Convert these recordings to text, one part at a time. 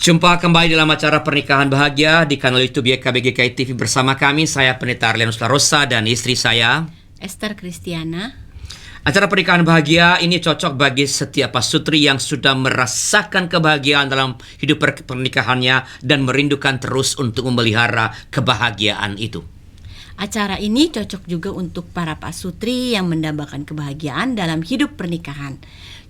Jumpa kembali dalam acara Pernikahan Bahagia di kanal YouTube YKBGK TV bersama kami. Saya Pendeta Arlianus Larosa dan istri saya Esther Kristiana. Acara Pernikahan Bahagia ini cocok bagi setiap pasutri yang sudah merasakan kebahagiaan dalam hidup pernikahannya dan merindukan terus untuk memelihara kebahagiaan itu. Acara ini cocok juga untuk para pasutri yang mendambakan kebahagiaan dalam hidup pernikahan.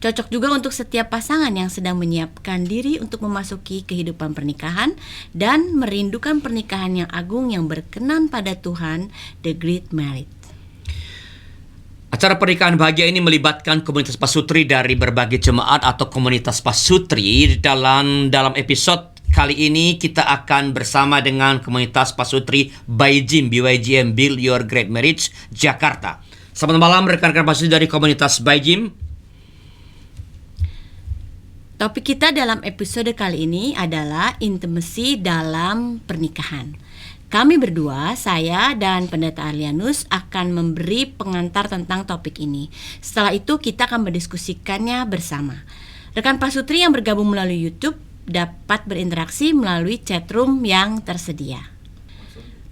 Cocok juga untuk setiap pasangan yang sedang menyiapkan diri untuk memasuki kehidupan pernikahan dan merindukan pernikahan yang agung yang berkenan pada Tuhan, the Great Marriage. Acara Pernikahan Bahagia ini melibatkan komunitas pasutri dari berbagai jemaat atau komunitas pasutri. Dalam episode kali ini kita akan bersama dengan komunitas pasutri BYGM, Build Your Great Marriage, Jakarta. Selamat malam rekan-rekan pasutri dari komunitas BYGM. Topik kita dalam episode kali ini adalah intimacy dalam pernikahan. Kami berdua, saya dan Pendeta Arlianus akan memberi pengantar tentang topik ini. Setelah itu kita akan mendiskusikannya bersama. Rekan pasutri yang bergabung melalui YouTube dapat berinteraksi melalui chatroom yang tersedia.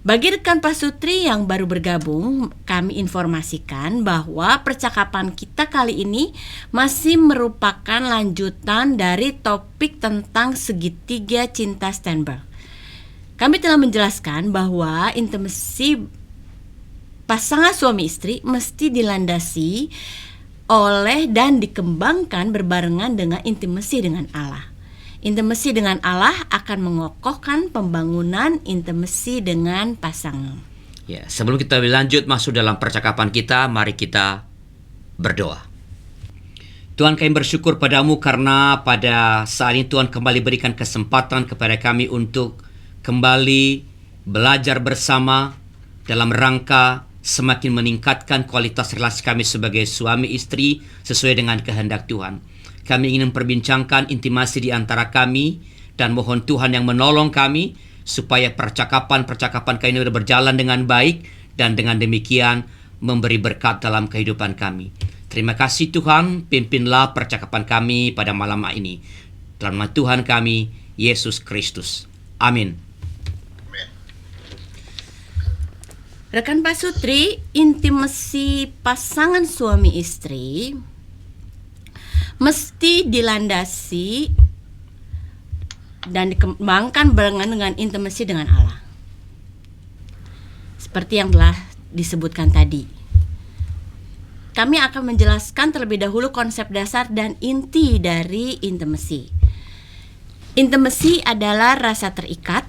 Bagi rekan pasutri yang baru bergabung, kami informasikan bahwa percakapan kita kali ini masih merupakan lanjutan dari topik tentang segitiga cinta Sternberg. Kami telah menjelaskan bahwa intimasi pasangan suami istri mesti dilandasi oleh dan dikembangkan berbarengan dengan intimasi dengan Allah. Intimasi dengan Allah akan mengokohkan pembangunan intimasi dengan pasangan. Ya, sebelum kita lanjut masuk dalam percakapan kita, mari kita berdoa. Tuhan, kami bersyukur padamu karena pada saat ini Tuhan kembali berikan kesempatan kepada kami untuk kembali belajar bersama dalam rangka semakin meningkatkan kualitas relasi kami sebagai suami istri sesuai dengan kehendak Tuhan. Kami ingin memperbincangkan intimasi di antara kami dan mohon Tuhan yang menolong kami supaya percakapan-percakapan kami ini berjalan dengan baik dan dengan demikian memberi berkat dalam kehidupan kami. Terima kasih Tuhan, pimpinlah percakapan kami pada malam ini. Dalam nama Tuhan kami, Yesus Kristus. Amin. Rekan pasutri, intimasi pasangan suami istri mesti dilandasi dan dikembangkan barengan dengan intimasi dengan Allah. Seperti yang telah disebutkan tadi. Kami akan menjelaskan terlebih dahulu konsep dasar dan inti dari intimasi. Intimasi adalah rasa terikat,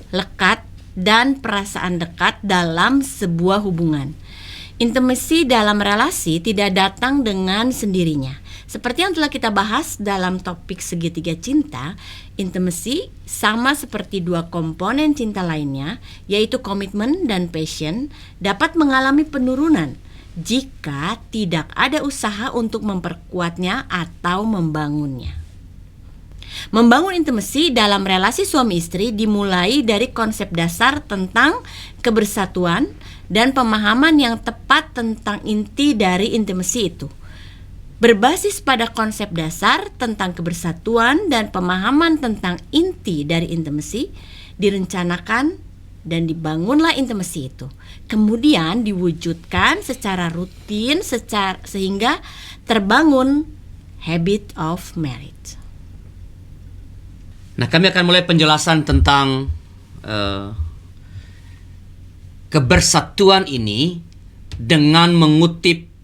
lekat, dan perasaan dekat dalam sebuah hubungan. Intimasi dalam relasi tidak datang dengan sendirinya. Seperti yang telah kita bahas dalam topik segitiga cinta, intimasi sama seperti dua komponen cinta lainnya, yaitu komitmen dan passion, dapat mengalami penurunan jika tidak ada usaha untuk memperkuatnya atau membangunnya. Membangun intimasi dalam relasi suami istri dimulai dari konsep dasar tentang kebersatuan dan pemahaman yang tepat tentang inti dari intimasi itu. Berbasis pada konsep dasar tentang kebersatuan dan pemahaman tentang inti dari intimasi, direncanakan dan dibangunlah intimasi itu. Kemudian diwujudkan secara rutin sehingga terbangun habit of marriage. Nah, kami akan mulai penjelasan tentang kebersatuan ini dengan mengutip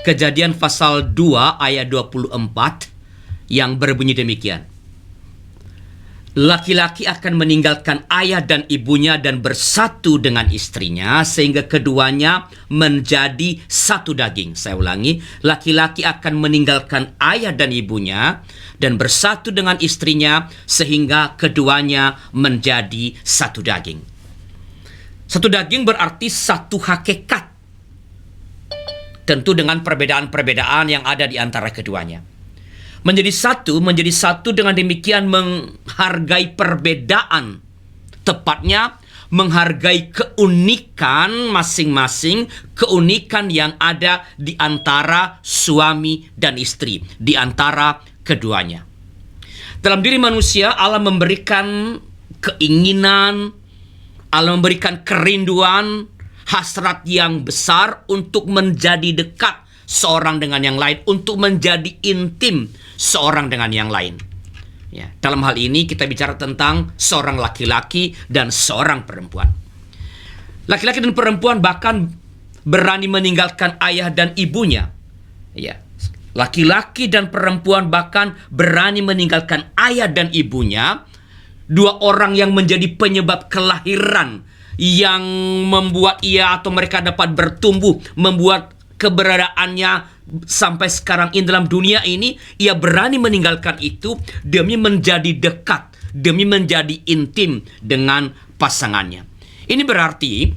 Kejadian pasal 2 ayat 24 yang berbunyi demikian. Laki-laki akan meninggalkan ayah dan ibunya dan bersatu dengan istrinya sehingga keduanya menjadi satu daging. Saya ulangi, laki-laki akan meninggalkan ayah dan ibunya dan bersatu dengan istrinya sehingga keduanya menjadi satu daging. Satu daging berarti satu hakikat. Tentu dengan perbedaan-perbedaan yang ada di antara keduanya. Menjadi satu dengan demikian menghargai perbedaan. Tepatnya menghargai keunikan masing-masing, keunikan yang ada di antara suami dan istri, di antara keduanya. Dalam diri manusia, Allah memberikan keinginan, Allah memberikan kerinduan, hasrat yang besar untuk menjadi dekat seorang dengan yang lain, untuk menjadi intim seorang dengan yang lain. Ya, dalam hal ini kita bicara tentang seorang laki-laki dan seorang perempuan. Laki-laki dan perempuan bahkan berani meninggalkan ayah dan ibunya. Ya, laki-laki dan perempuan bahkan berani meninggalkan ayah dan ibunya. Dua orang yang menjadi penyebab kelahiran, yang membuat ia atau mereka dapat bertumbuh, membuat keberadaannya sampai sekarang ini dalam dunia ini, ia berani meninggalkan itu demi menjadi dekat, demi menjadi intim dengan pasangannya. Ini berarti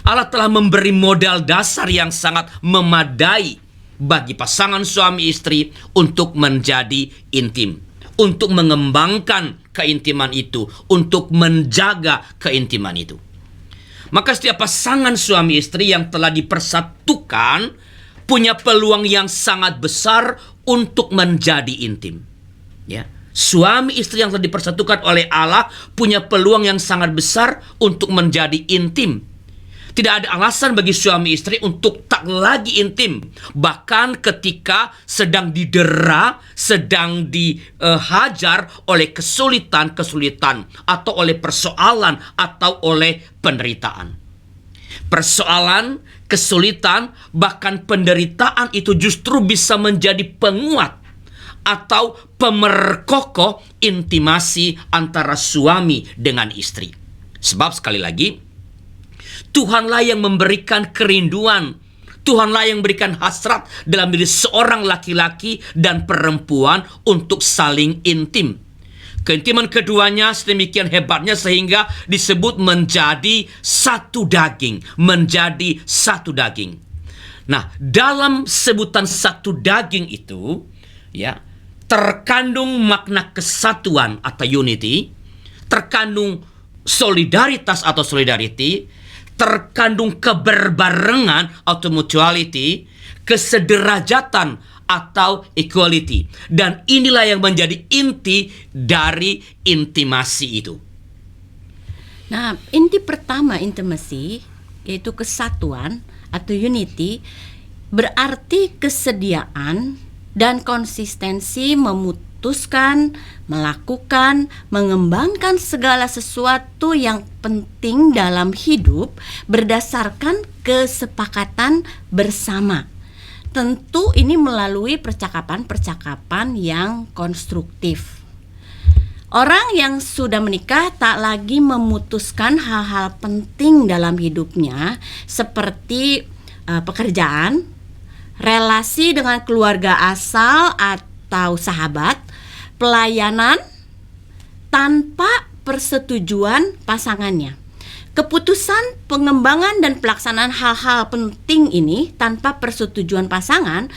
Allah telah memberi modal dasar yang sangat memadai bagi pasangan suami istri untuk menjadi intim, untuk mengembangkan keintiman itu, untuk menjaga keintiman itu. Maka setiap pasangan suami istri yang telah dipersatukan punya peluang yang sangat besar untuk menjadi intim. Ya, suami istri yang telah dipersatukan oleh Allah punya peluang yang sangat besar untuk menjadi intim. Tidak ada alasan bagi suami istri untuk tak lagi intim. Bahkan ketika sedang didera, sedang dihajar oleh kesulitan-kesulitan, atau oleh persoalan, atau oleh penderitaan. Persoalan, kesulitan, bahkan penderitaan itu justru bisa menjadi penguat atau pemerkokoh intimasi antara suami dengan istri. Sebab sekali lagi, Tuhanlah yang memberikan kerinduan, Tuhanlah yang memberikan hasrat dalam diri seorang laki-laki dan perempuan untuk saling intim. Keintiman keduanya sedemikian hebatnya sehingga disebut menjadi satu daging, menjadi satu daging. Nah, dalam sebutan satu daging itu, ya, terkandung makna kesatuan atau unity, terkandung solidaritas atau solidarity, terkandung keberbarengan atau mutuality, kesederajatan atau equality. Dan inilah yang menjadi inti dari intimasi itu. Nah, inti pertama intimasi, yaitu kesatuan atau unity, berarti kesediaan dan konsistensi memutuskan, melakukan, mengembangkan segala sesuatu yang penting dalam hidup berdasarkan kesepakatan bersama. Tentu ini melalui percakapan-percakapan yang konstruktif. Orang yang sudah menikah tak lagi memutuskan hal-hal penting dalam hidupnya seperti pekerjaan, relasi dengan keluarga asal atau sahabat, pelayanan tanpa persetujuan pasangannya. Keputusan pengembangan dan pelaksanaan hal-hal penting ini tanpa persetujuan pasangan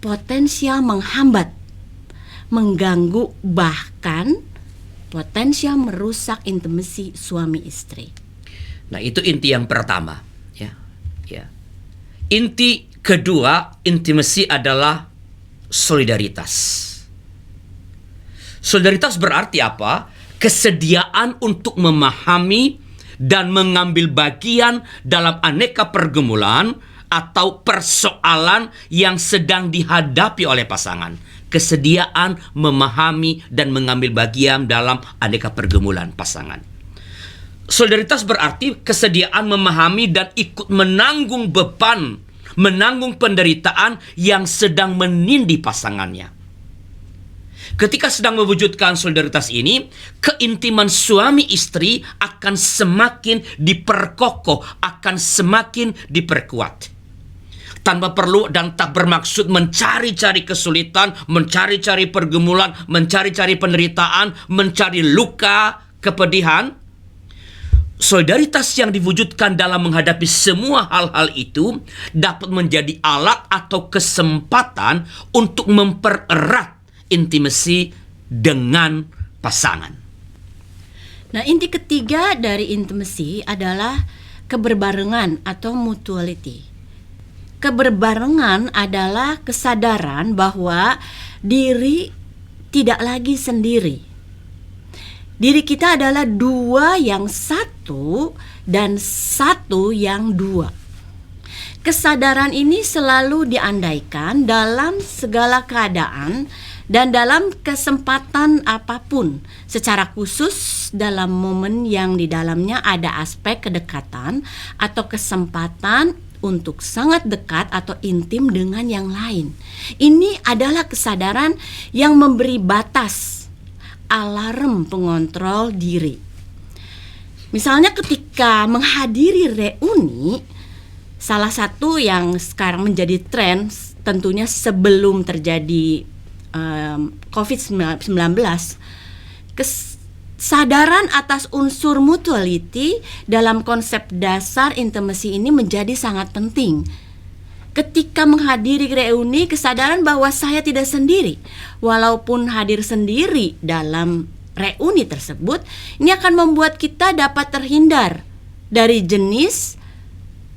potensial menghambat, mengganggu, bahkan potensial merusak intimasi suami istri. Nah, itu inti yang pertama, ya. Ya. Inti kedua, intimasi adalah solidaritas. Solidaritas berarti apa? Kesediaan untuk memahami dan mengambil bagian dalam aneka pergumulan atau persoalan yang sedang dihadapi oleh pasangan. Kesediaan memahami dan mengambil bagian dalam aneka pergumulan pasangan. Solidaritas berarti kesediaan memahami dan ikut menanggung beban, menanggung penderitaan yang sedang menindih pasangannya. Ketika sedang mewujudkan solidaritas ini, keintiman suami istri akan semakin diperkokoh, akan semakin diperkuat. Tanpa perlu dan tak bermaksud mencari-cari kesulitan, mencari-cari pergumulan, mencari-cari penderitaan, mencari luka, kepedihan. Solidaritas yang diwujudkan dalam menghadapi semua hal-hal itu dapat menjadi alat atau kesempatan untuk mempererat intimasi dengan pasangan. Nah, inti ketiga dari intimasi adalah keberbarengan atau mutuality. Keberbarengan adalah kesadaran bahwa diri tidak lagi sendiri. Diri kita adalah dua yang satu dan satu yang dua. Kesadaran ini selalu diandaikan dalam segala keadaan dan dalam kesempatan apapun, secara khusus dalam momen yang di dalamnya ada aspek kedekatan atau kesempatan untuk sangat dekat atau intim dengan yang lain. Ini adalah kesadaran yang memberi batas, alarm pengontrol diri. Misalnya ketika menghadiri reuni, salah satu yang sekarang menjadi tren tentunya sebelum terjadi COVID-19, kesadaran atas unsur mutuality dalam konsep dasar intimacy ini menjadi sangat penting. Ketika menghadiri reuni, kesadaran bahwa saya tidak sendiri. Walaupun hadir sendiri dalam reuni tersebut, ini akan membuat kita dapat terhindar dari jenis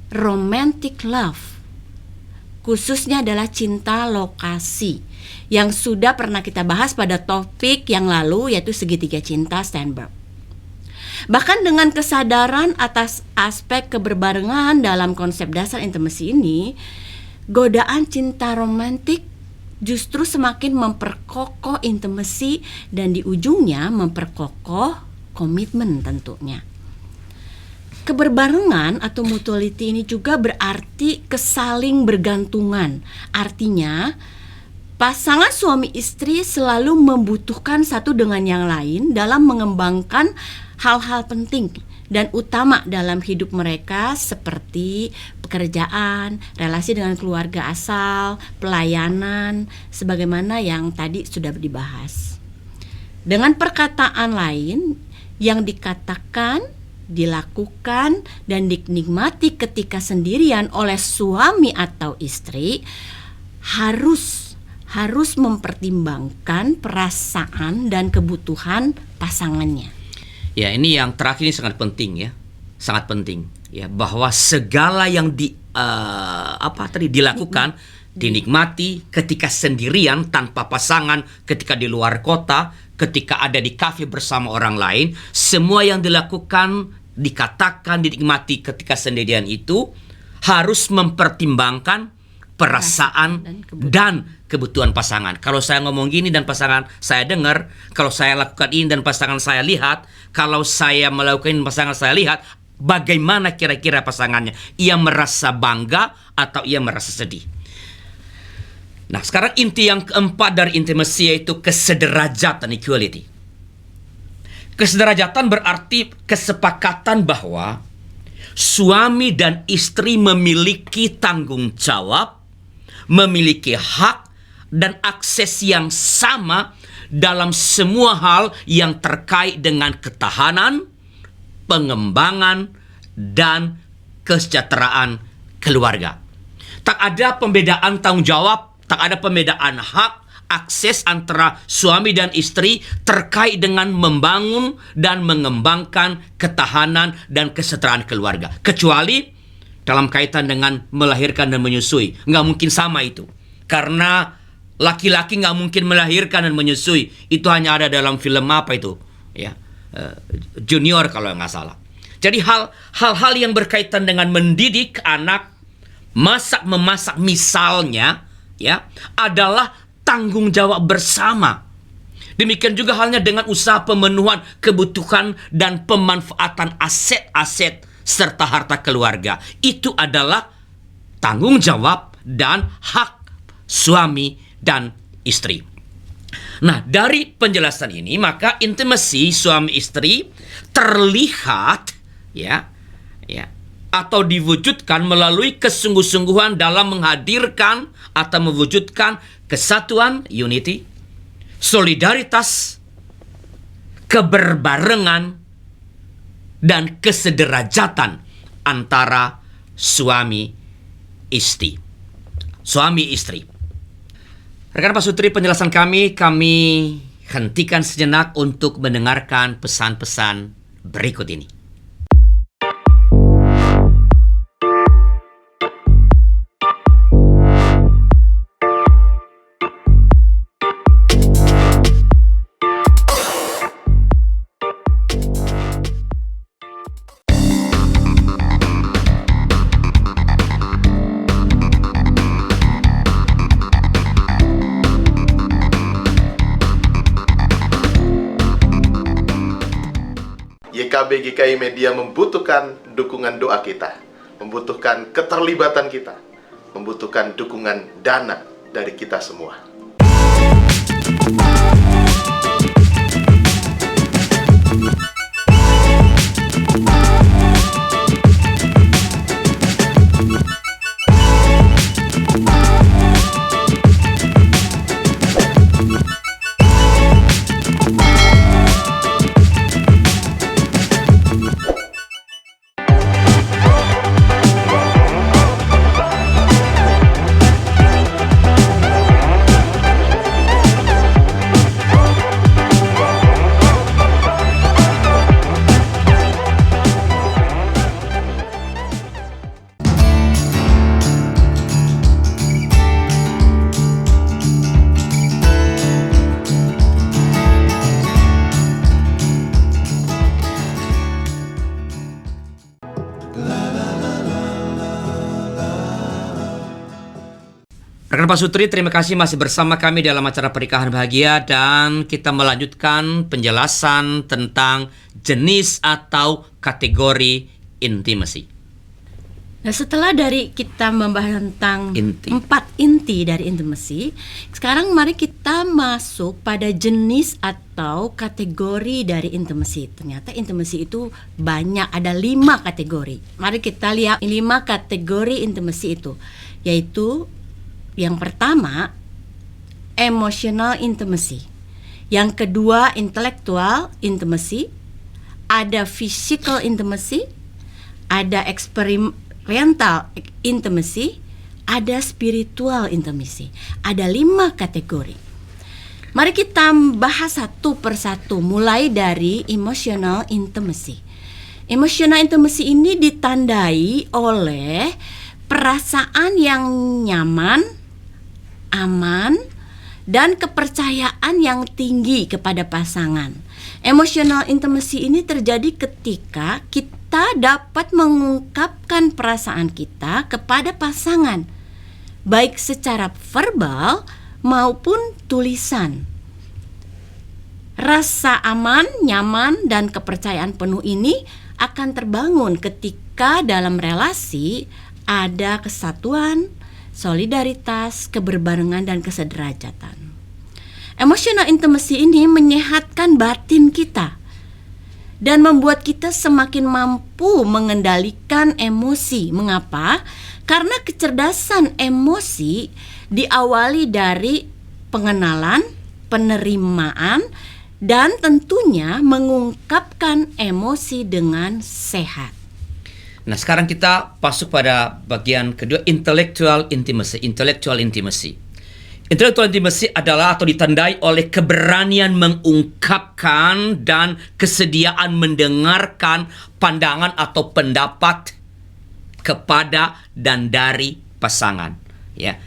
romantic love. Khususnya adalah cinta lokasi yang sudah pernah kita bahas pada topik yang lalu, yaitu segitiga cinta Steinberg. Bahkan dengan kesadaran atas aspek keberbarengan dalam konsep dasar intimacy ini, godaan cinta romantik justru semakin memperkokoh intimacy dan di ujungnya memperkokoh komitmen tentunya. Keberbarengan atau mutuality ini juga berarti kesaling bergantungan. Artinya, pasangan suami istri selalu membutuhkan satu dengan yang lain dalam mengembangkan hal-hal penting dan utama dalam hidup mereka seperti pekerjaan, relasi dengan keluarga asal, pelayanan, sebagaimana yang tadi sudah dibahas. Dengan perkataan lain, yang dikatakan, dilakukan, dan dinikmati ketika sendirian oleh suami atau istri harus mempertimbangkan perasaan dan kebutuhan pasangannya. Ya, ini yang terakhir ini sangat penting ya. Sangat penting ya, bahwa segala yang dilakukan, dinikmati ketika sendirian tanpa pasangan, ketika di luar kota, ketika ada di kafe bersama orang lain, semua yang dilakukan, dikatakan, dinikmati ketika sendirian itu harus mempertimbangkan perasaan dan kebutuhan pasangan. Kalau saya ngomong gini dan pasangan saya dengar, kalau saya lakukan ini dan pasangan saya lihat, kalau saya melakukan ini pasangan saya lihat, bagaimana kira-kira pasangannya? Ia merasa bangga atau ia merasa sedih? Nah, sekarang inti yang keempat dari intimacy yaitu kesederajatan, equality. Kesederajatan berarti kesepakatan bahwa suami dan istri memiliki tanggung jawab, memiliki hak dan akses yang sama dalam semua hal yang terkait dengan ketahanan, pengembangan, dan kesejahteraan keluarga. Tak ada pembedaan tanggung jawab, tak ada pembedaan hak, akses antara suami dan istri terkait dengan membangun dan mengembangkan ketahanan dan kesejahteraan keluarga. Kecuali dalam kaitan dengan melahirkan dan menyusui. Nggak mungkin sama itu. Karena laki-laki nggak mungkin melahirkan dan menyusui. Itu hanya ada dalam film apa itu? Ya, Junior kalau nggak salah. Jadi hal-hal yang berkaitan dengan mendidik anak, memasak misalnya, ya, adalah tanggung jawab bersama. Demikian juga halnya dengan usaha pemenuhan kebutuhan dan pemanfaatan aset-aset serta harta keluarga. Itu adalah tanggung jawab dan hak suami dan istri. Nah, dari penjelasan ini maka intimacy suami istri terlihat atau diwujudkan melalui kesungguh-sungguhan dalam menghadirkan atau mewujudkan kesatuan, unity, solidaritas, keberbarengan, dan kesederajatan antara suami istri. Rekan pasutri, penjelasan kami hentikan sejenak untuk mendengarkan pesan-pesan berikut ini. HAB GKI Media membutuhkan dukungan doa kita, membutuhkan keterlibatan kita, membutuhkan dukungan dana dari kita semua. Rekan Pak Sutri, terima kasih masih bersama kami dalam acara Pernikahan Bahagia, dan kita melanjutkan penjelasan tentang jenis atau kategori intimacy. Nah, setelah dari kita membahas tentang 4 inti dari intimacy, sekarang mari kita masuk pada jenis atau kategori dari intimacy. Ternyata intimacy itu banyak, ada 5 kategori. Mari kita lihat 5 kategori intimacy itu, yaitu yang pertama, emotional intimacy. Yang kedua, intellectual intimacy. Ada physical intimacy. Ada experimental intimacy. Ada spiritual intimacy. Ada 5 kategori. Mari kita bahas satu persatu, mulai dari emotional intimacy. Emotional intimacy ini ditandai oleh perasaan yang nyaman, aman, dan kepercayaan yang tinggi kepada pasangan. Emotional intimacy ini terjadi ketika kita dapat mengungkapkan perasaan kita kepada pasangan, baik secara verbal maupun tulisan. Rasa aman, nyaman, dan kepercayaan penuh ini akan terbangun ketika dalam relasi ada kesatuan, solidaritas, keberbarengan, dan kesederajatan. Emotional intimacy ini menyehatkan batin kita dan membuat kita semakin mampu mengendalikan emosi. Mengapa? Karena kecerdasan emosi diawali dari pengenalan, penerimaan, dan tentunya mengungkapkan emosi dengan sehat. Nah, sekarang kita masuk pada bagian kedua, intellectual intimacy. Intellectual intimacy. Intellectual intimacy adalah atau ditandai oleh keberanian mengungkapkan dan kesediaan mendengarkan pandangan atau pendapat kepada dan dari pasangan. Ya,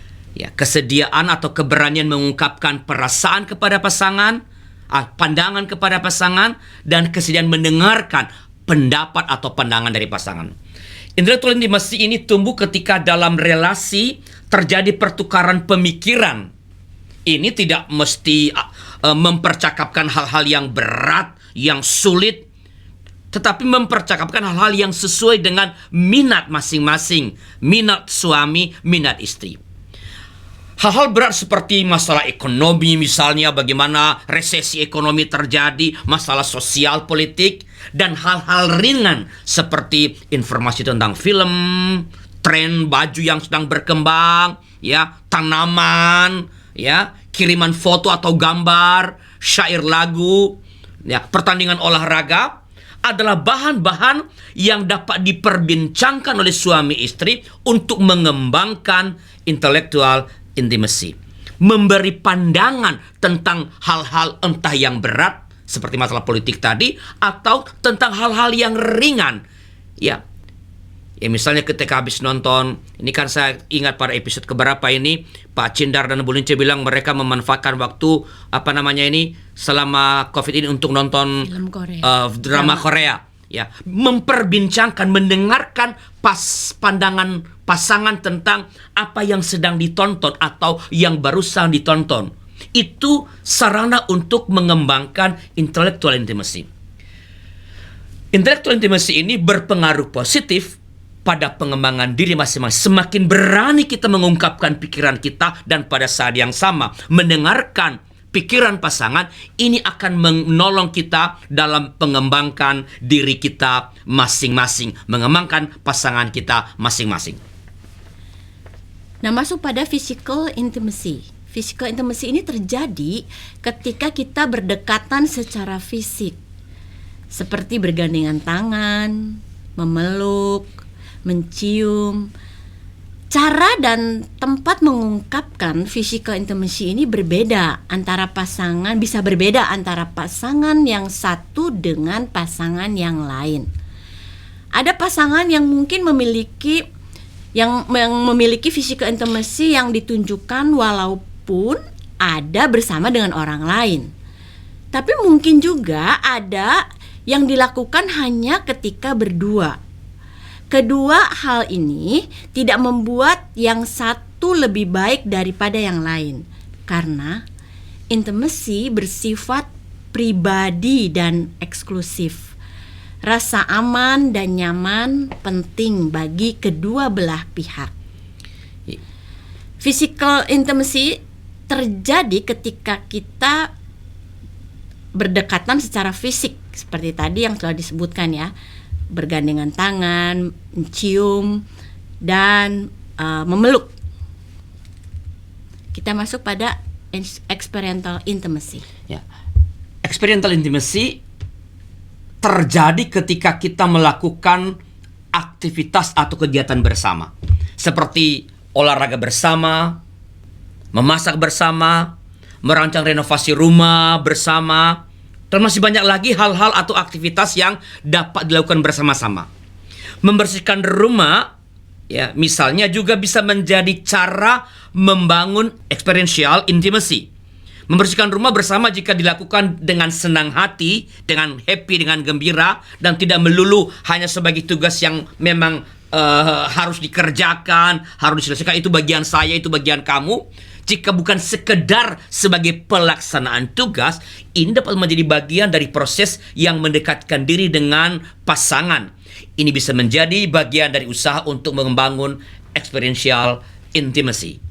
kesediaan atau keberanian mengungkapkan perasaan kepada pasangan, pandangan kepada pasangan, dan kesediaan mendengarkan pendapat atau pandangan dari pasangan. Intellectual intimacy ini tumbuh ketika dalam relasi terjadi pertukaran pemikiran. Ini tidak mesti mempercakapkan hal-hal yang berat, yang sulit, tetapi mempercakapkan hal-hal yang sesuai dengan minat masing-masing, minat suami, minat istri. Hal-hal berat seperti masalah ekonomi, misalnya bagaimana resesi ekonomi terjadi, masalah sosial politik, dan hal-hal ringan seperti informasi tentang film, tren baju yang sedang berkembang, ya, tanaman, ya, kiriman foto atau gambar, syair lagu, ya, pertandingan olahraga adalah bahan-bahan yang dapat diperbincangkan oleh suami istri untuk mengembangkan intellectual intimacy, memberi pandangan tentang hal-hal entah yang berat seperti masalah politik tadi atau tentang hal-hal yang ringan. Ya, misalnya ketika habis nonton, ini kan saya ingat pada episode keberapa ini Pak Cindar dan Bu Lince bilang mereka memanfaatkan waktu selama COVID ini untuk nonton drama Korea. Ya, memperbincangkan, mendengarkan pandangan pasangan tentang apa yang sedang ditonton atau yang barusan ditonton. Itu sarana untuk mengembangkan intellectual intimacy. Intellectual intimacy ini berpengaruh positif pada pengembangan diri masing-masing. Semakin berani kita mengungkapkan pikiran kita dan pada saat yang sama mendengarkan pikiran pasangan, ini akan menolong kita dalam mengembangkan diri kita masing-masing, mengembangkan pasangan kita masing-masing. Nah, masuk pada physical intimacy. Physical intimacy ini terjadi ketika kita berdekatan secara fisik, seperti bergandengan tangan, memeluk, mencium. Cara dan tempat mengungkapkan physical intimacy ini berbeda antara pasangan, bisa berbeda antara pasangan yang satu dengan pasangan yang lain. Ada pasangan yang mungkin memiliki physical intimacy yang ditunjukkan walaupun ada bersama dengan orang lain. Tapi mungkin juga ada yang dilakukan hanya ketika berdua. Kedua hal ini tidak membuat yang satu lebih baik daripada yang lain, karena intimacy bersifat pribadi dan eksklusif. Rasa aman dan nyaman penting bagi kedua belah pihak. Physical intimacy terjadi ketika kita berdekatan secara fisik, seperti tadi yang telah disebutkan ya, bergandengan tangan, mencium, dan memeluk. Kita masuk pada experiential intimacy. Ya. Experiential intimacy terjadi ketika kita melakukan aktivitas atau kegiatan bersama, seperti olahraga bersama, memasak bersama, merancang renovasi rumah bersama, dan masih banyak lagi hal-hal atau aktivitas yang dapat dilakukan bersama-sama. Membersihkan rumah, ya, misalnya juga bisa menjadi cara membangun experiential intimacy. Membersihkan rumah bersama jika dilakukan dengan senang hati, dengan happy, dengan gembira, dan tidak melulu hanya sebagai tugas yang memang harus dikerjakan, harus diselesaikan, itu bagian saya, itu bagian kamu. Jika bukan sekedar sebagai pelaksanaan tugas, ini dapat menjadi bagian dari proses yang mendekatkan diri dengan pasangan. Ini bisa menjadi bagian dari usaha untuk membangun experiential intimacy.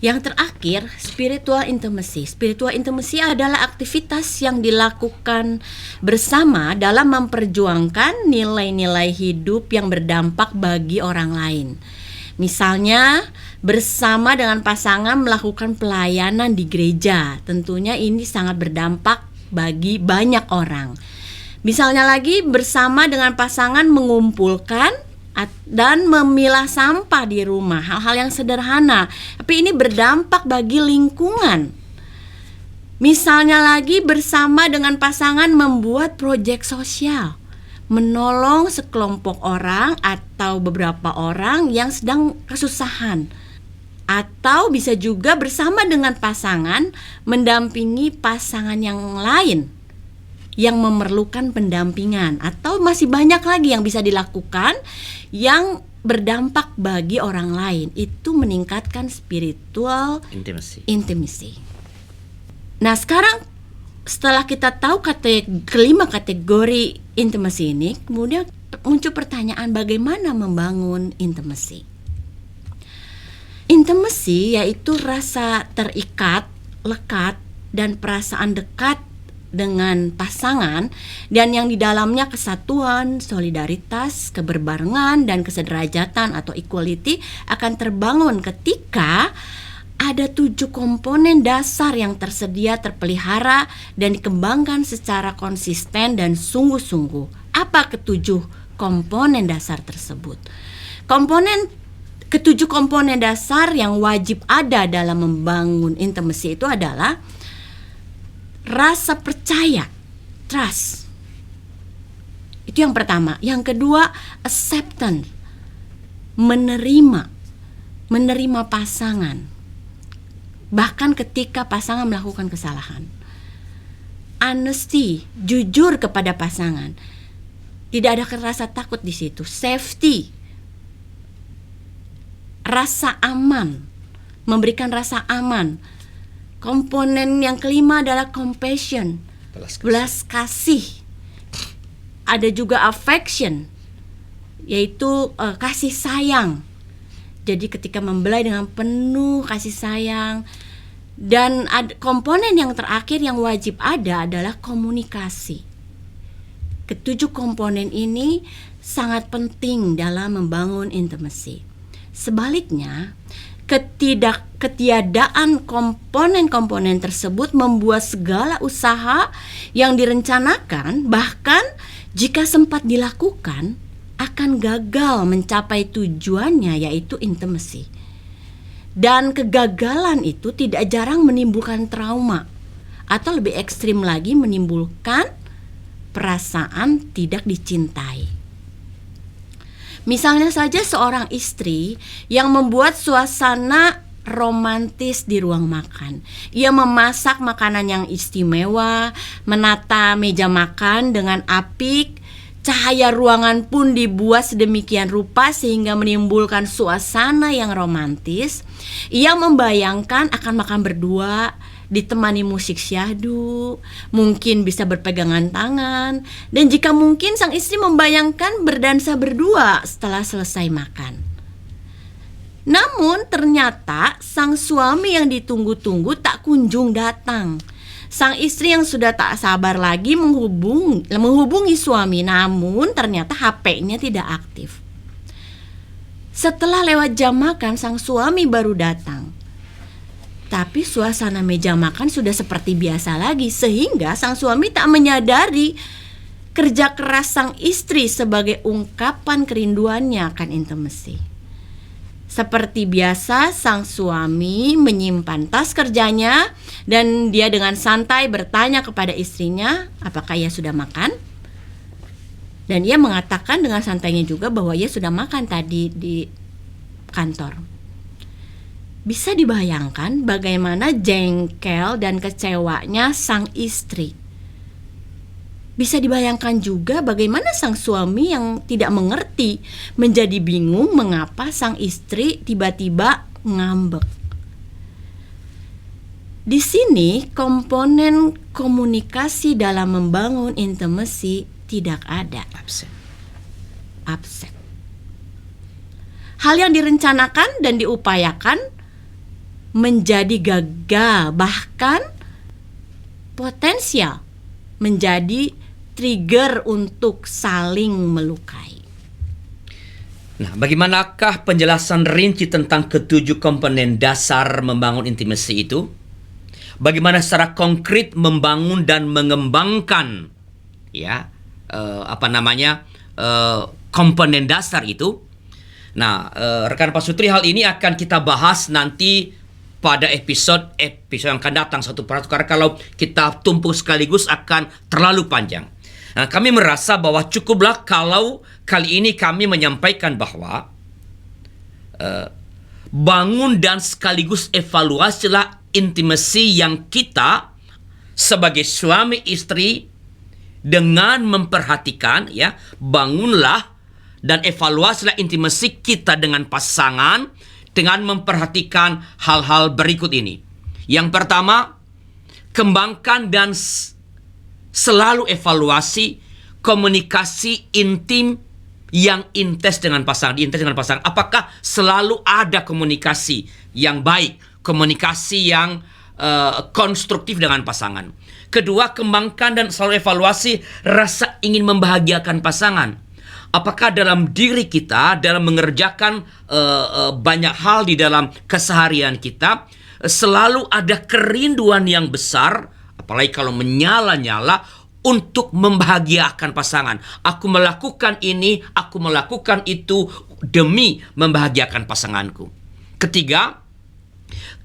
Yang terakhir, spiritual intimacy. Spiritual intimacy adalah aktivitas yang dilakukan bersama dalam memperjuangkan nilai-nilai hidup yang berdampak bagi orang lain. Misalnya, bersama dengan pasangan melakukan pelayanan di gereja. Tentunya ini sangat berdampak bagi banyak orang. Misalnya lagi, bersama dengan pasangan mengumpulkan dan memilah sampah di rumah. Hal-hal yang sederhana, tapi ini berdampak bagi lingkungan. Misalnya lagi, bersama dengan pasangan membuat proyek sosial, menolong sekelompok orang atau beberapa orang yang sedang kesusahan. Atau bisa juga bersama dengan pasangan mendampingi pasangan yang lain yang memerlukan pendampingan. Atau masih banyak lagi yang bisa dilakukan yang berdampak bagi orang lain. Itu meningkatkan spiritual intimacy. Nah, sekarang setelah kita tahu kelima kategori intimacy ini, kemudian muncul pertanyaan bagaimana membangun intimacy. Intimacy yaitu rasa terikat, lekat, dan perasaan dekat dengan pasangan, dan yang di dalamnya kesatuan, solidaritas, keberbarengan, dan kesederajatan atau equality akan terbangun ketika ada 7 komponen dasar yang tersedia, terpelihara, dan dikembangkan secara konsisten dan sungguh-sungguh. Apa ketujuh komponen dasar tersebut? Ketujuh komponen dasar yang wajib ada dalam membangun intimacy itu adalah rasa percaya, trust. Itu yang pertama. Yang kedua, acceptance, menerima pasangan, bahkan ketika pasangan melakukan kesalahan. Honesty, jujur kepada pasangan, tidak ada rasa takut di situ. Safety, rasa aman, memberikan rasa aman. Komponen yang kelima adalah compassion, belas kasih, ada juga affection, yaitu kasih sayang. Jadi ketika membelai dengan penuh kasih sayang. Dan komponen yang terakhir yang wajib ada adalah komunikasi. Ketujuh komponen ini sangat penting dalam membangun intimacy. Sebaliknya, ketiadaan komponen-komponen tersebut membuat segala usaha yang direncanakan, bahkan jika sempat dilakukan, akan gagal mencapai tujuannya, yaitu intimacy. Dan kegagalan itu tidak jarang menimbulkan trauma, atau lebih ekstrim lagi menimbulkan perasaan tidak dicintai. Misalnya saja seorang istri yang membuat suasana romantis di ruang makan. Ia memasak makanan yang istimewa, menata meja makan dengan apik, cahaya ruangan pun dibuat sedemikian rupa sehingga menimbulkan suasana yang romantis. Ia membayangkan akan makan berdua, ditemani musik syahdu, mungkin bisa berpegangan tangan, dan jika mungkin sang istri membayangkan berdansa berdua setelah selesai makan. Namun ternyata sang suami yang ditunggu-tunggu tak kunjung datang. Sang istri yang sudah tak sabar lagi menghubungi suami, namun ternyata HP-nya tidak aktif. Setelah lewat jam makan, sang suami baru datang. Tapi suasana meja makan sudah seperti biasa lagi, sehingga sang suami tak menyadari kerja keras sang istri sebagai ungkapan kerinduannya akan intimacy. Seperti biasa, sang suami menyimpan tas kerjanya dan dia dengan santai bertanya kepada istrinya apakah ia sudah makan. Dan ia mengatakan dengan santainya juga bahwa ia sudah makan tadi di kantor. Bisa dibayangkan bagaimana jengkel dan kecewanya sang istri. Bisa dibayangkan juga bagaimana sang suami yang tidak mengerti menjadi bingung mengapa sang istri tiba-tiba ngambek. Di sini komponen komunikasi dalam membangun intimacy tidak ada. Absen. Hal yang direncanakan dan diupayakan menjadi gagal, bahkan potensial menjadi trigger untuk saling melukai. Nah, bagaimanakah penjelasan rinci tentang ketujuh komponen dasar membangun intimasi itu? Bagaimana secara konkret membangun dan mengembangkan komponen dasar itu? Nah, rekan Pasutri, hal ini akan kita bahas nanti pada episode yang akan datang satu persatu, karena kalau kita tumpuk sekaligus akan terlalu panjang. Nah, kami merasa bahwa cukuplah kalau kali ini kami menyampaikan bahwa bangun dan sekaligus evaluasilah intimasi yang kita sebagai suami istri dengan memperhatikan, bangunlah dan evaluasilah intimasi kita dengan pasangan dengan memperhatikan hal-hal berikut ini. Yang pertama, kembangkan dan selalu evaluasi komunikasi intim yang intens dengan pasangan. Apakah selalu ada komunikasi yang baik, komunikasi yang konstruktif dengan pasangan. Kedua, kembangkan dan selalu evaluasi rasa ingin membahagiakan pasangan. Apakah dalam diri kita, dalam mengerjakan banyak hal di dalam keseharian kita, selalu ada kerinduan yang besar, apalagi kalau menyala-nyala, untuk membahagiakan pasangan. Aku melakukan ini, aku melakukan itu demi membahagiakan pasanganku. Ketiga,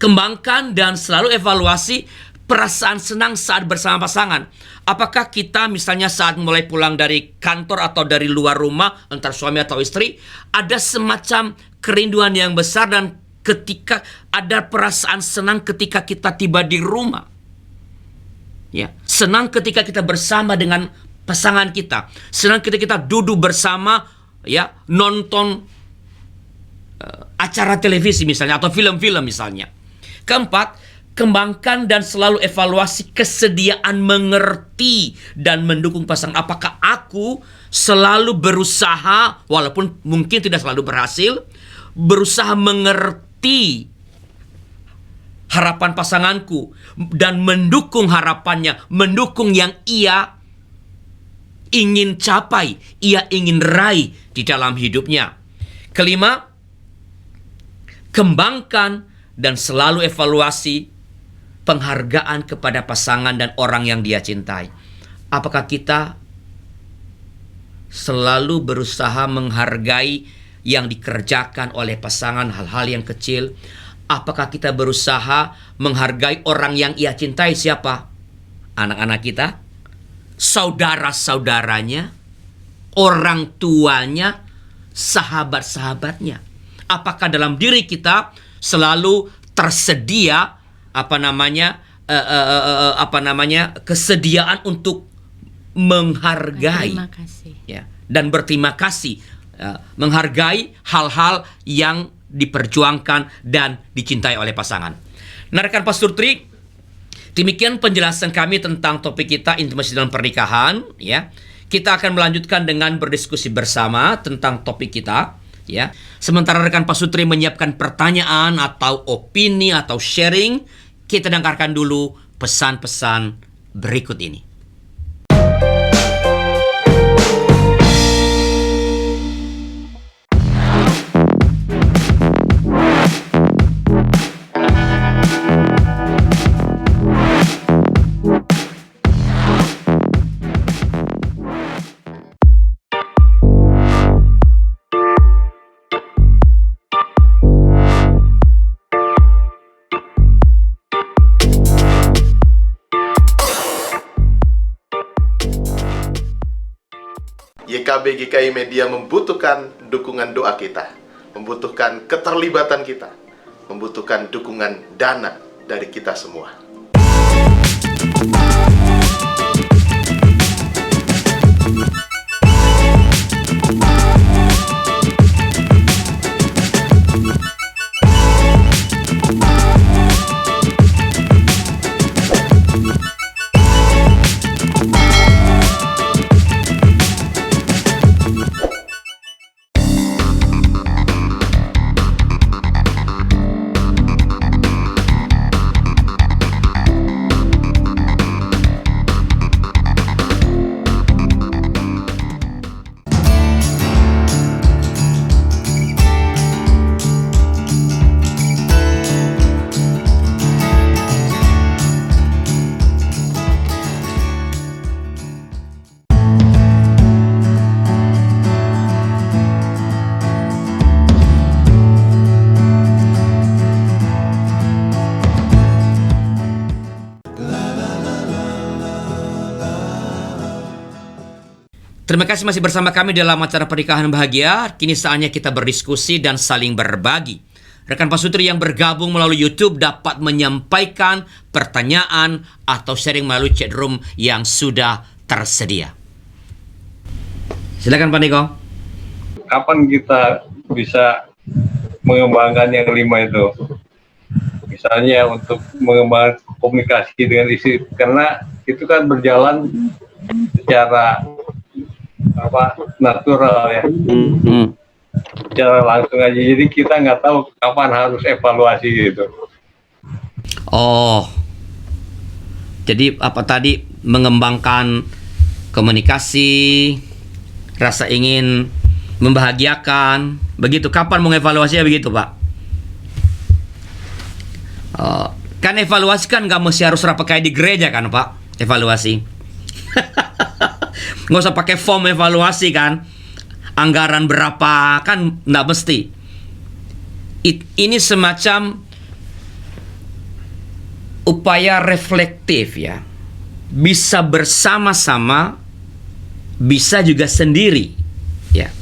kembangkan dan selalu evaluasi perasaan senang saat bersama pasangan. Apakah kita misalnya saat mulai pulang dari kantor atau dari luar rumah, antara suami atau istri, ada semacam kerinduan yang besar dan ketika ada perasaan senang ketika kita tiba di rumah. Senang ketika kita bersama dengan pasangan kita. Senang ketika kita duduk bersama, nonton acara televisi misalnya atau film-film misalnya. Keempat, kembangkan dan selalu evaluasi kesediaan mengerti dan mendukung pasangan. Apakah aku selalu berusaha, walaupun mungkin tidak selalu berhasil, berusaha mengerti harapan pasanganku dan mendukung harapannya, mendukung yang ia ingin capai, ia ingin raih di dalam hidupnya. Kelima, kembangkan dan selalu evaluasi penghargaan kepada pasangan dan orang yang dia cintai. Apakah kita selalu berusaha menghargai yang dikerjakan oleh pasangan, hal-hal yang kecil? Apakah kita berusaha menghargai orang yang ia cintai? Siapa? Anak-anak kita, saudara-saudaranya, orang tuanya, sahabat-sahabatnya. Apakah dalam diri kita selalu tersedia kesediaan untuk menghargai, Terima kasih. ya, dan berterima kasih, menghargai hal-hal yang diperjuangkan dan dicintai oleh pasangan. Nah, rekan Pastor Tri, demikian penjelasan kami tentang topik kita, intimasi dalam pernikahan, ya. Kita akan melanjutkan dengan berdiskusi bersama tentang topik kita, ya. Sementara rekan Pak Sutri menyiapkan pertanyaan atau opini atau sharing, kita dengarkan dulu pesan-pesan berikut ini. YKB GKI Media membutuhkan dukungan doa kita, membutuhkan keterlibatan kita, membutuhkan dukungan dana dari kita semua. Terima kasih masih bersama kami dalam acara Pernikahan Bahagia. Kini saatnya kita berdiskusi dan saling berbagi. Rekan Pasutri yang bergabung melalui YouTube dapat menyampaikan pertanyaan atau sharing melalui chat room yang sudah tersedia. Silakan Pak Niko. Kapan kita bisa mengembangkan yang 5 itu? Misalnya untuk mengembangkan komunikasi dengan istri, karena itu kan berjalan secara natural ya, secara langsung aja. Jadi kita nggak tahu kapan harus evaluasi gitu. Oh, jadi apa tadi, mengembangkan komunikasi, rasa ingin membahagiakan, begitu. Kapan mau evaluasinya begitu, Pak? Kan evaluasi kan nggak mesti harus pakai di gereja kan, Pak? Evaluasi. Nggak usah pakai form evaluasi kan, anggaran berapa kan, nggak mesti. Ini semacam upaya reflektif ya, bisa bersama-sama, bisa juga sendiri ya.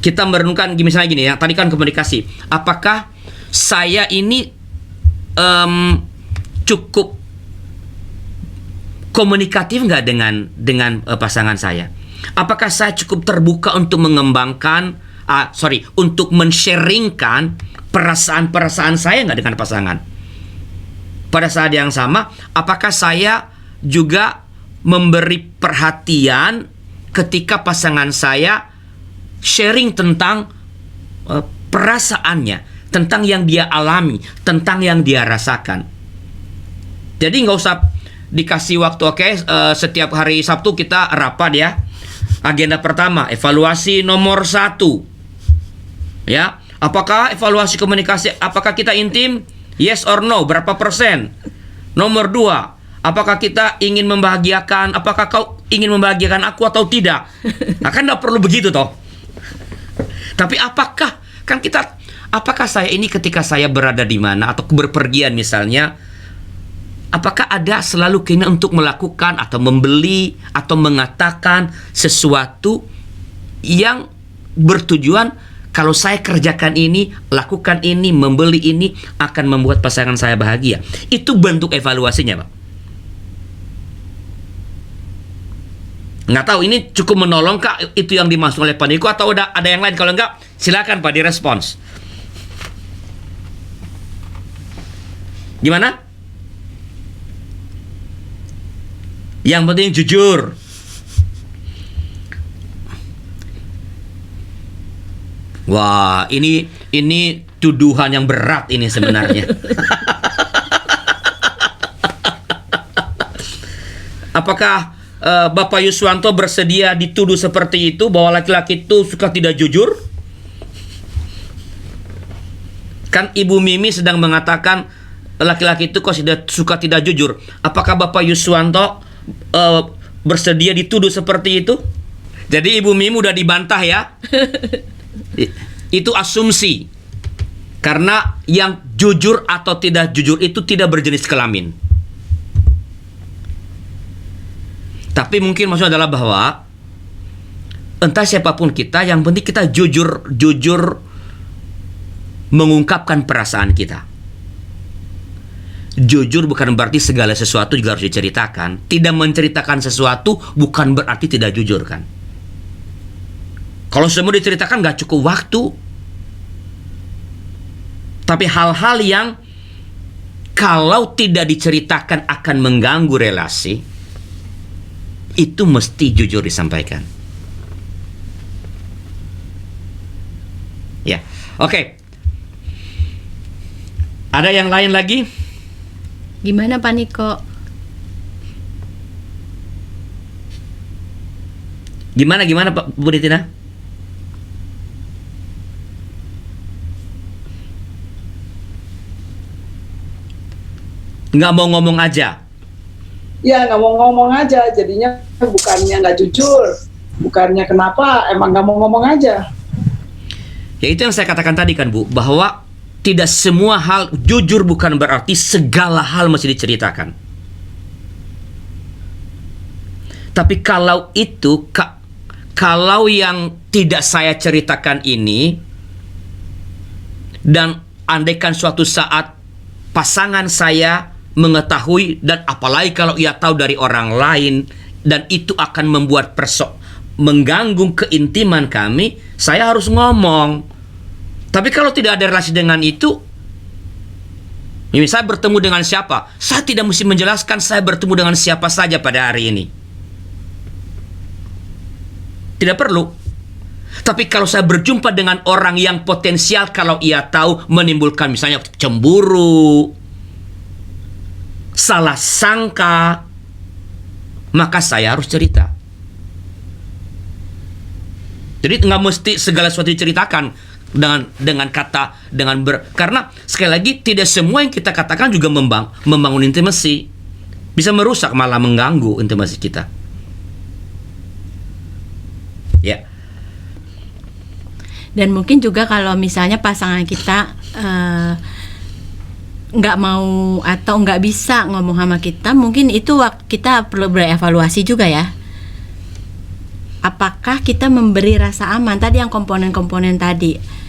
Kita merenungkan misalnya gini ya, tadi kan komunikasi, apakah saya ini cukup komunikatif nggak dengan pasangan saya? Apakah saya cukup terbuka untuk mengembangkan, untuk men-sharingkan perasaan-perasaan saya nggak dengan pasangan? pada saat yang sama, apakah saya juga memberi perhatian ketika pasangan saya sharing tentang perasaannya, tentang yang dia alami, tentang yang dia rasakan. Jadi nggak usah dikasih waktu, oke, setiap hari Sabtu kita rapat ya. Agenda pertama, evaluasi nomor 1. Ya, apakah evaluasi komunikasi, apakah kita intim? Yes or no, berapa persen? Nomor 2, apakah kita ingin membahagiakan, apakah kau ingin membahagiakan aku atau tidak? Nah, kan nggak perlu begitu toh. Tapi apakah saya ini ketika saya berada di mana atau berpergian misalnya, apakah ada selalu keinginan untuk melakukan atau membeli atau mengatakan sesuatu yang bertujuan kalau saya kerjakan ini, lakukan ini, membeli ini akan membuat pasangan saya bahagia. Itu bentuk evaluasinya, Pak. Nggak tahu ini cukup menolong kak itu yang dimaksud oleh Pak Niko atau ada yang lain? Kalau enggak, silakan Pak direspons. Gimana? Yang penting jujur. Wah, ini tuduhan yang berat ini sebenarnya. Apakah Bapak Yuswanto bersedia dituduh seperti itu, bahwa laki-laki itu suka tidak jujur? Kan Ibu Mimi sedang mengatakan laki-laki itu kok suka tidak jujur. Apakah Bapak Yuswanto bersedia dituduh seperti itu? Jadi Ibu Mimi udah dibantah ya. Itu asumsi. Karena yang jujur atau tidak jujur itu tidak berjenis kelamin. Tapi mungkin maksudnya adalah bahwa entah siapapun kita, yang penting kita jujur mengungkapkan perasaan kita. Jujur bukan berarti segala sesuatu juga harus diceritakan. Tidak menceritakan sesuatu bukan berarti tidak jujur kan. Kalau semua diceritakan nggak cukup waktu. Tapi hal-hal yang kalau tidak diceritakan akan mengganggu relasi, itu mesti jujur disampaikan. Ya, oke. Ada yang lain lagi? Gimana Pak Niko? Gimana Pak Bu Nitina? Nggak mau ngomong aja? Ya nggak mau ngomong aja, jadinya bukannya nggak jujur, bukannya kenapa, emang nggak mau ngomong aja. Ya itu yang saya katakan tadi kan Bu, bahwa tidak semua hal jujur bukan berarti segala hal mesti diceritakan. Tapi kalau itu, kalau yang tidak saya ceritakan ini, dan andaikan suatu saat pasangan saya mengetahui, dan apalagi kalau ia tahu dari orang lain, dan itu akan membuat mengganggu keintiman kami, saya harus ngomong. Tapi kalau tidak ada relasi dengan itu, ini saya bertemu dengan siapa, saya tidak mesti menjelaskan saya bertemu dengan siapa saja pada hari ini. Tidak perlu. Tapi kalau saya berjumpa dengan orang yang potensial, kalau ia tahu menimbulkan misalnya cemburu, salah sangka, maka saya harus cerita. Jadi nggak mesti segala sesuatu diceritakan karena sekali lagi tidak semua yang kita katakan juga membangun intimasi, bisa merusak malah mengganggu intimasi kita. Ya. Dan mungkin juga kalau misalnya pasangan kita nggak mau atau nggak bisa ngomong sama kita, mungkin itu kita perlu berevaluasi juga ya. Apakah kita memberi rasa aman tadi, yang komponen-komponen tadi.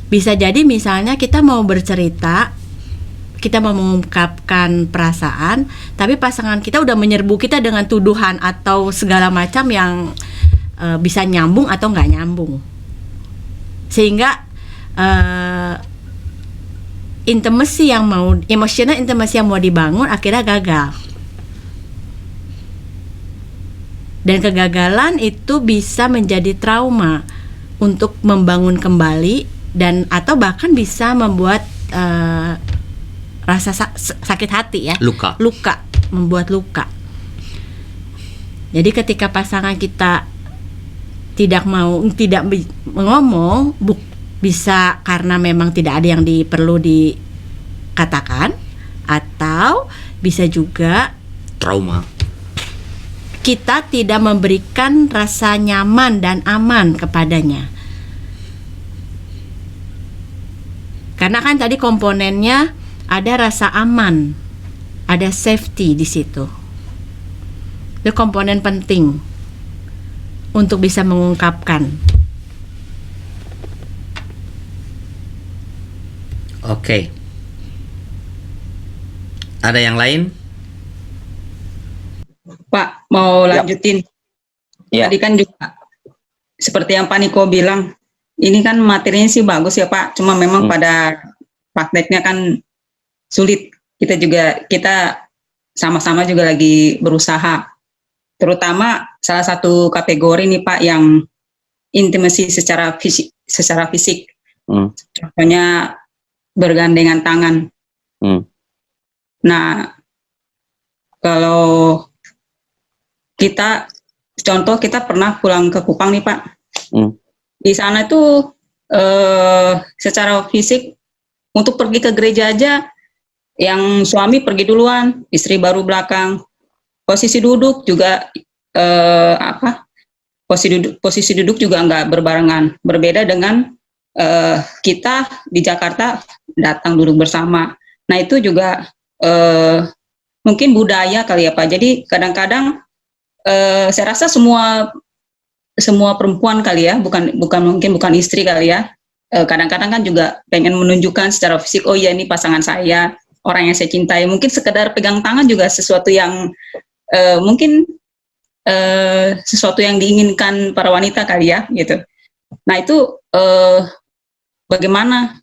Bisa jadi misalnya kita mau bercerita, kita mau mengungkapkan perasaan, tapi pasangan kita udah menyerbu kita dengan tuduhan atau segala macam yang bisa nyambung atau nggak nyambung. Sehingga emotional intimacy yang mau dibangun akhirnya gagal. Dan kegagalan itu bisa menjadi trauma untuk membangun kembali dan atau bahkan bisa membuat rasa sakit hati ya. Luka. Membuat luka. Jadi ketika pasangan kita tidak ngomong, bisa karena memang tidak ada yang perlu dikatakan, atau bisa juga Trauma. kita tidak memberikan rasa nyaman dan aman kepadanya. Karena kan tadi komponennya ada rasa aman, ada safety di situ. Itu komponen penting untuk bisa mengungkapkan. Oke. Ada yang lain? Pak, mau lanjutin. Tadi kan juga seperti yang Pak Niko bilang, ini kan materinya sih bagus ya Pak, cuma memang pada prakteknya kan sulit. Kita sama-sama juga lagi berusaha. Terutama salah satu kategori nih Pak yang intimasi secara fisik. Contohnya bergandengan tangan. Nah, kalau kita pernah pulang ke Kupang nih Pak. Di sana tuh secara fisik untuk pergi ke gereja aja, yang suami pergi duluan, istri baru belakang. Posisi duduk juga posisi duduk juga nggak berbarengan. Berbeda dengan kita di Jakarta datang duduk bersama. Nah itu juga mungkin budaya kali ya Pak. Jadi kadang-kadang saya rasa semua perempuan kali ya, bukan istri kali ya. Kadang-kadang kan juga pengen menunjukkan secara fisik, oh iya ini pasangan saya, orang yang saya cintai. Mungkin sekedar pegang tangan juga sesuatu yang mungkin sesuatu yang diinginkan para wanita kali ya, gitu. Nah itu bagaimana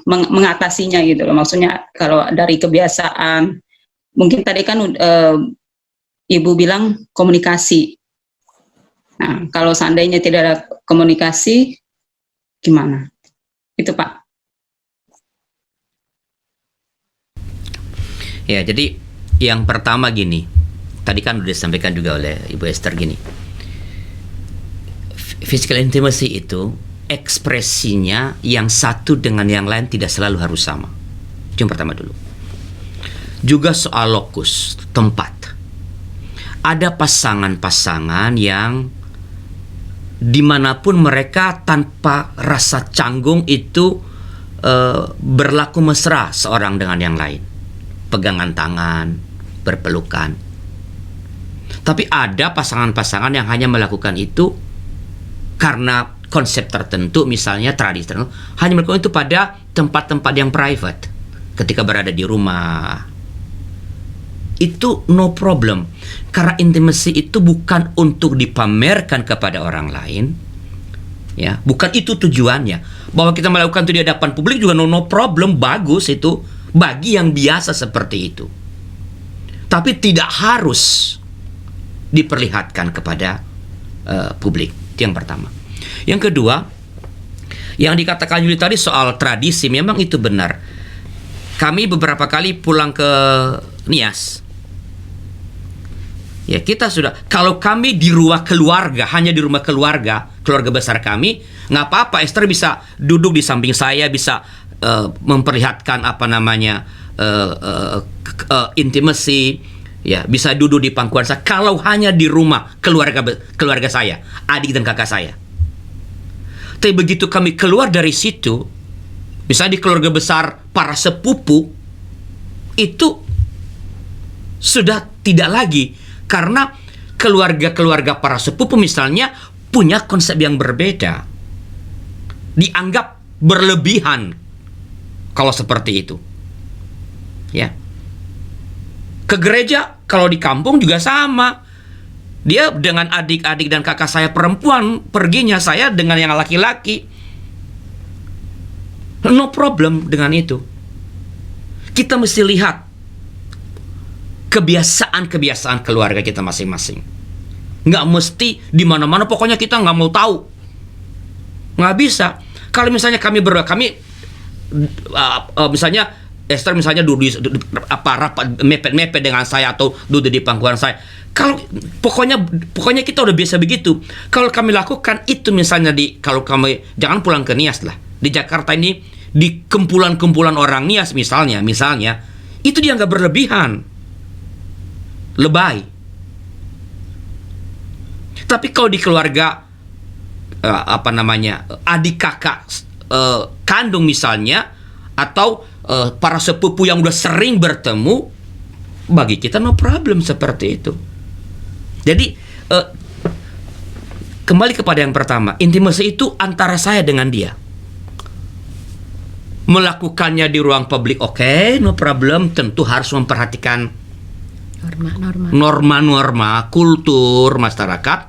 mengatasinya gitu loh. Maksudnya kalau dari kebiasaan, mungkin tadi kan Ibu bilang komunikasi. Nah, kalau seandainya tidak ada komunikasi, gimana? Itu Pak. Ya, jadi yang pertama gini, tadi kan udah disampaikan juga oleh Ibu Esther gini. Physical intimacy itu ekspresinya yang satu dengan yang lain tidak selalu harus sama. Itu yang pertama dulu. Juga soal lokus, tempat. Ada pasangan-pasangan yang dimanapun mereka tanpa rasa canggung itu berlaku mesra seorang dengan yang lain. Pegangan tangan, berpelukan. Tapi ada pasangan-pasangan yang hanya melakukan itu karena konsep tertentu, misalnya tradisi tertentu, hanya melakukan itu pada tempat-tempat yang private. Ketika berada di rumah, itu no problem. Karena intimacy itu bukan untuk dipamerkan kepada orang lain, ya, bukan itu tujuannya. Bahwa kita melakukan itu di hadapan publik juga no problem, bagus itu bagi yang biasa seperti itu. Tapi tidak harus diperlihatkan kepada publik. Itu yang pertama. Yang kedua, yang dikatakan Yuli tadi soal tradisi, memang itu benar. Kami beberapa kali pulang ke Nias. Ya, kita sudah, kalau kami di rumah keluarga, hanya di rumah keluarga besar kami, nggak apa-apa, Esther bisa duduk di samping saya, bisa memperlihatkan apa namanya intimacy, ya, bisa duduk di pangkuan saya. Kalau hanya di rumah keluarga saya, adik dan kakak saya. Tapi begitu kami keluar dari situ, misalnya di keluarga besar para sepupu, itu sudah tidak lagi. Karena keluarga-keluarga para sepupu misalnya punya konsep yang berbeda. Dianggap berlebihan kalau seperti itu. Ya. Ke gereja kalau di kampung juga sama. Dia dengan adik-adik dan kakak saya perempuan perginya, saya dengan yang laki-laki. No problem dengan itu. kita mesti lihat kebiasaan-kebiasaan keluarga kita masing-masing. Nggak mesti di mana-mana pokoknya kita nggak mau tahu. Nggak bisa. Kalau misalnya kami berdua, misalnya Esther misalnya duduk rapat mepet-mepet dengan saya atau duduk di pangkuan saya. Kalau pokoknya kita udah biasa begitu. Kalau kami lakukan itu misalnya kalau kami jangan pulang ke Nias lah. Di Jakarta ini di kumpulan-kumpulan orang Nias misalnya itu dianggap berlebihan. Lebay. Tapi kalau di keluarga adik kakak kandung misalnya atau para sepupu yang udah sering bertemu, bagi kita no problem seperti itu. Jadi kembali kepada yang pertama, intimasi itu antara saya dengan dia. Melakukannya di ruang publik, oke, no problem. Tentu harus memperhatikan norma-norma kultur masyarakat,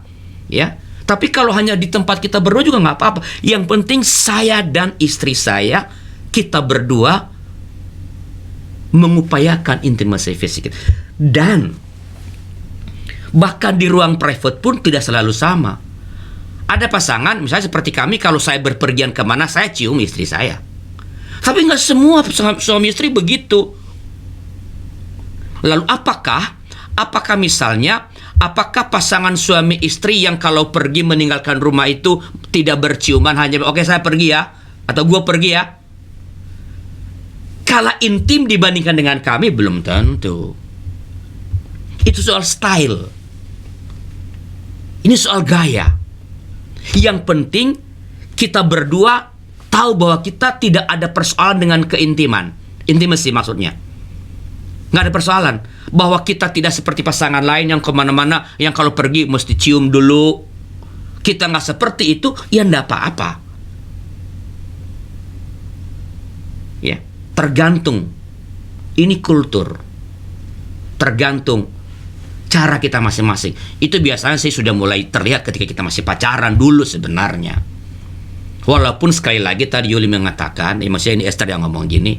ya. Tapi kalau hanya di tempat kita berdua juga nggak apa-apa. Yang penting saya dan istri saya, kita berdua mengupayakan intimasi fisik. Dan bahkan di ruang private pun tidak selalu sama. Ada pasangan, misalnya seperti kami, kalau saya berpergian kemana, saya cium istri saya. Tapi nggak semua suami istri begitu. Lalu apakah misalnya, apakah pasangan suami istri yang kalau pergi meninggalkan rumah itu tidak berciuman, hanya oke saya pergi ya, atau gue pergi ya? Kalah intim dibandingkan dengan kami, belum tentu. Itu soal style. Ini soal gaya. Yang penting kita berdua tahu bahwa kita tidak ada persoalan dengan keintiman. Intimasi maksudnya. Nggak ada persoalan. Bahwa kita tidak seperti pasangan lain yang kemana-mana, yang kalau pergi mesti cium dulu. Kita nggak seperti itu, ya nggak apa-apa. Ya, tergantung. Ini kultur. Tergantung cara kita masing-masing. Itu biasanya sih sudah mulai terlihat ketika kita masih pacaran dulu sebenarnya. Walaupun sekali lagi tadi Yuli mengatakan, maksudnya ini Esther yang ngomong gini,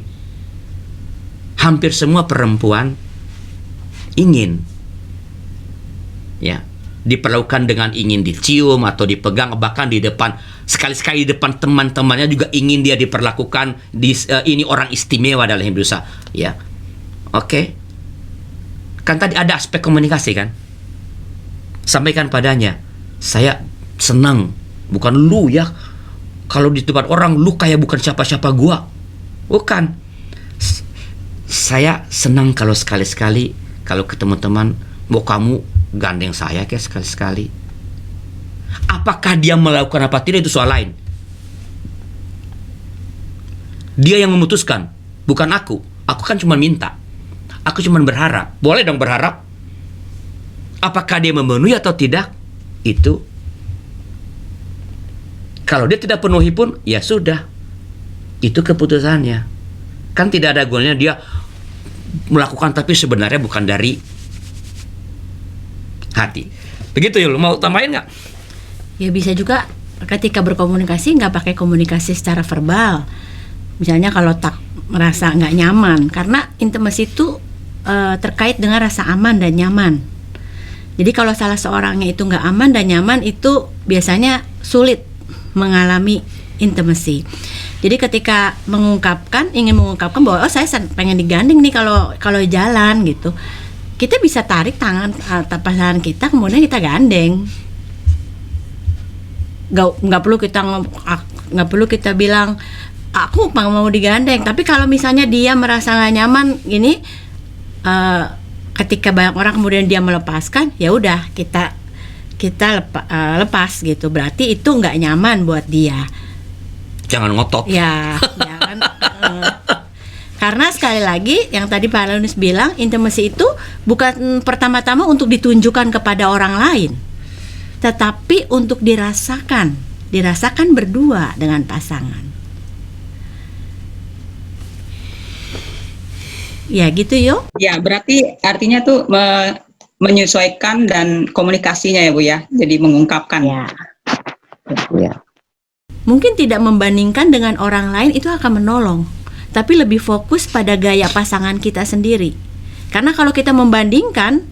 hampir semua perempuan ingin ya diperlakukan dengan ingin dicium atau dipegang, bahkan di depan, sekali-sekali di depan teman-temannya juga ingin dia diperlakukan ini orang istimewa dalam hidup saya, ya. Oke. Kan tadi ada aspek komunikasi kan? Sampaikan padanya, saya senang, bukan lu ya. Kalau di tempat orang lu kayak bukan siapa-siapa gua. Bukan. Saya senang kalau sekali-sekali kalau ketemu teman, mau kamu gandeng saya kayak sekali-sekali. Apakah dia melakukan apa tidak itu soal lain. Dia yang memutuskan, bukan aku. Aku kan cuma minta. Aku cuma berharap. Boleh dong berharap. Apakah dia memenuhi atau tidak? Itu. Kalau dia tidak penuhi pun, ya sudah. Itu keputusannya. Kan tidak ada gunanya dia melakukan tapi sebenarnya bukan dari hati. Begitu ya, lu mau tambahin nggak? Ya bisa juga ketika berkomunikasi nggak pakai komunikasi secara verbal. Misalnya kalau tak merasa nggak nyaman, karena intimasi itu terkait dengan rasa aman dan nyaman. Jadi kalau salah seorangnya itu nggak aman dan nyaman, itu biasanya sulit mengalami intimasi. Jadi ketika ingin mengungkapkan bahwa saya pengen digandeng nih kalau jalan gitu, kita bisa tarik tangan pasangan kita, kemudian kita gandeng. Nggak perlu kita bilang aku mau digandeng. Tapi kalau misalnya dia merasa nggak nyaman gini, ketika banyak orang kemudian dia melepaskan, ya udah kita lepas gitu. Berarti itu nggak nyaman buat dia. Jangan ngotot. Ya kan. Karena sekali lagi yang tadi Pak Leonis bilang, intimasi itu bukan pertama-tama untuk ditunjukkan kepada orang lain, tetapi untuk dirasakan berdua dengan pasangan. Ya gitu yuk. Ya, berarti artinya tuh menyesuaikan dan komunikasinya ya Bu ya. Jadi mengungkapkan. Ya. Mungkin tidak membandingkan dengan orang lain itu akan menolong. tapi lebih fokus pada gaya pasangan kita sendiri. Karena kalau kita membandingkan,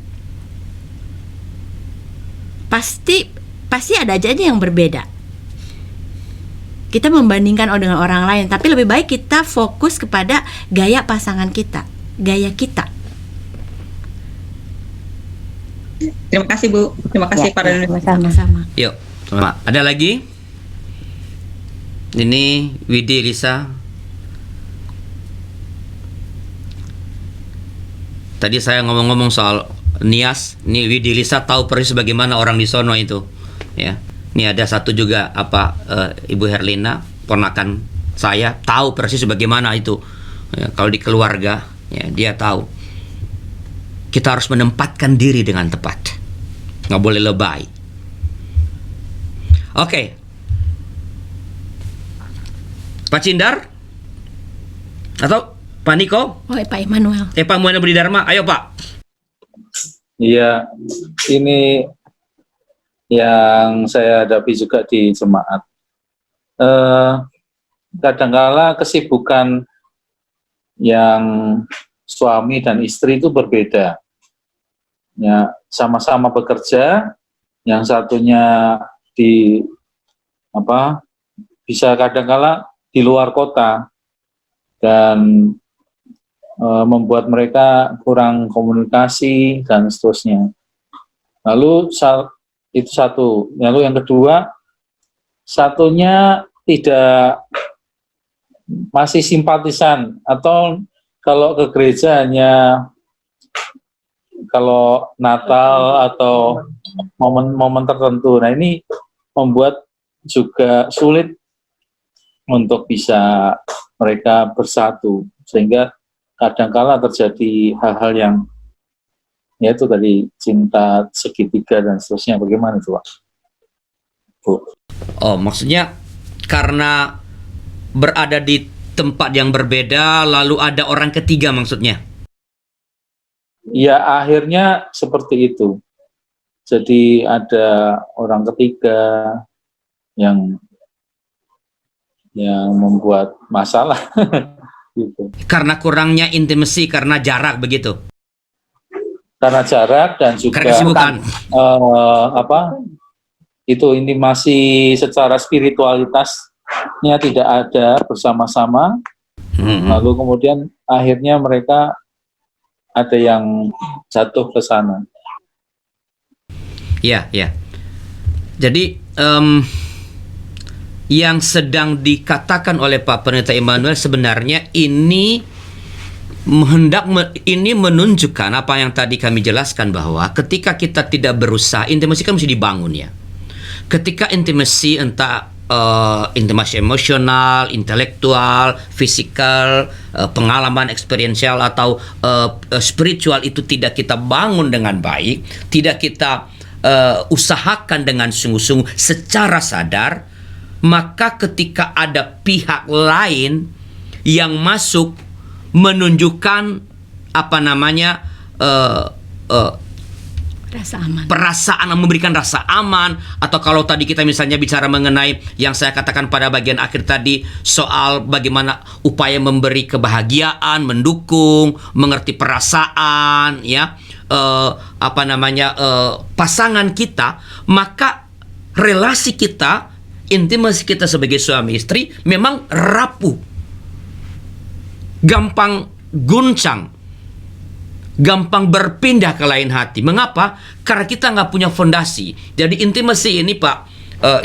pasti ada aja yang berbeda. Kita membandingkan dengan orang lain, tapi lebih baik kita fokus kepada gaya pasangan kita, gaya kita. Terima kasih Bu, terima kasih Pak Rani. Sama-sama. Yuk, ada lagi? Ini Widi, Lisa. Tadi saya ngomong-ngomong soal Nias, nih Widi, Lisa tahu persis bagaimana orang di sono itu, ya. Ini ada satu juga Ibu Herlina, ponakan saya, tahu persis bagaimana itu. Ya, kalau di keluarga, ya dia tahu. Kita harus menempatkan diri dengan tepat, nggak boleh lebay. Oke. Pak Cindar atau Pak Niko? Oh, Pak Immanuel. Pak Immanuel Budi Dharma, ayo Pak. Iya, ini yang saya hadapi juga di jemaat. Kadangkala kesibukan yang suami dan istri itu berbeda. Ya, sama-sama bekerja, yang satunya bisa kadangkala di luar kota dan membuat mereka kurang komunikasi dan seterusnya. Lalu itu satu. Lalu yang kedua, satunya masih simpatisan, atau kalau ke gereja hanya kalau Natal atau momen-momen tertentu. Nah, ini membuat juga sulit untuk bisa mereka bersatu, sehingga kadangkala terjadi hal-hal yang yaitu tadi cinta segitiga dan seterusnya. Bagaimana itu, Pak? Bu. Oh, maksudnya karena berada di tempat yang berbeda, lalu ada orang ketiga maksudnya? Ya, akhirnya seperti itu. Jadi ada orang ketiga yang membuat masalah. Gitu. Karena kurangnya intimasi, karena jarak begitu. Karena jarak dan juga karena kesibukan. Intimasi secara spiritualitasnya tidak ada bersama-sama. Lalu kemudian akhirnya mereka ada yang jatuh ke sana. Ya. Jadi yang sedang dikatakan oleh Pak Pendeta Immanuel sebenarnya ini menunjukkan apa yang tadi kami jelaskan, bahwa ketika kita tidak berusaha, intimasi kan mesti dibangun, ya. Ketika intimasi, entah intimasi emosional, intelektual, fisikal, pengalaman eksperiensial atau spiritual itu tidak kita bangun dengan baik, tidak kita usahakan dengan sungguh-sungguh secara sadar, maka ketika ada pihak lain yang masuk menunjukkan rasa aman, perasaan, memberikan rasa aman, atau kalau tadi kita misalnya bicara mengenai yang saya katakan pada bagian akhir tadi soal bagaimana upaya memberi kebahagiaan, mendukung, mengerti perasaan, ya, pasangan kita, maka relasi kita, intimasi kita sebagai suami istri memang rapuh, gampang guncang, gampang berpindah ke lain hati. Mengapa? Karena kita nggak punya fondasi. Jadi intimasi ini, Pak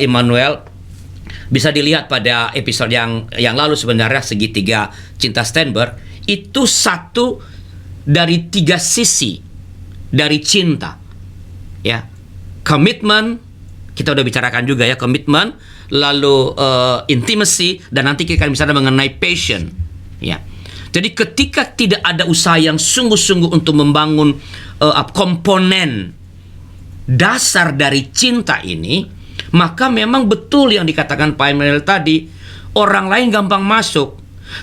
Immanuel, bisa dilihat pada episode yang lalu sebenarnya, segitiga cinta Steinberg, itu satu dari 3 sisi dari cinta, ya. Komitmen, kita udah bicarakan juga, ya, komitmen, lalu intimacy, dan nanti kita akan bicara mengenai passion, ya. Jadi ketika tidak ada usaha yang sungguh-sungguh untuk membangun komponen dasar dari cinta ini, maka memang betul yang dikatakan Pak Emmanuel tadi, orang lain gampang masuk.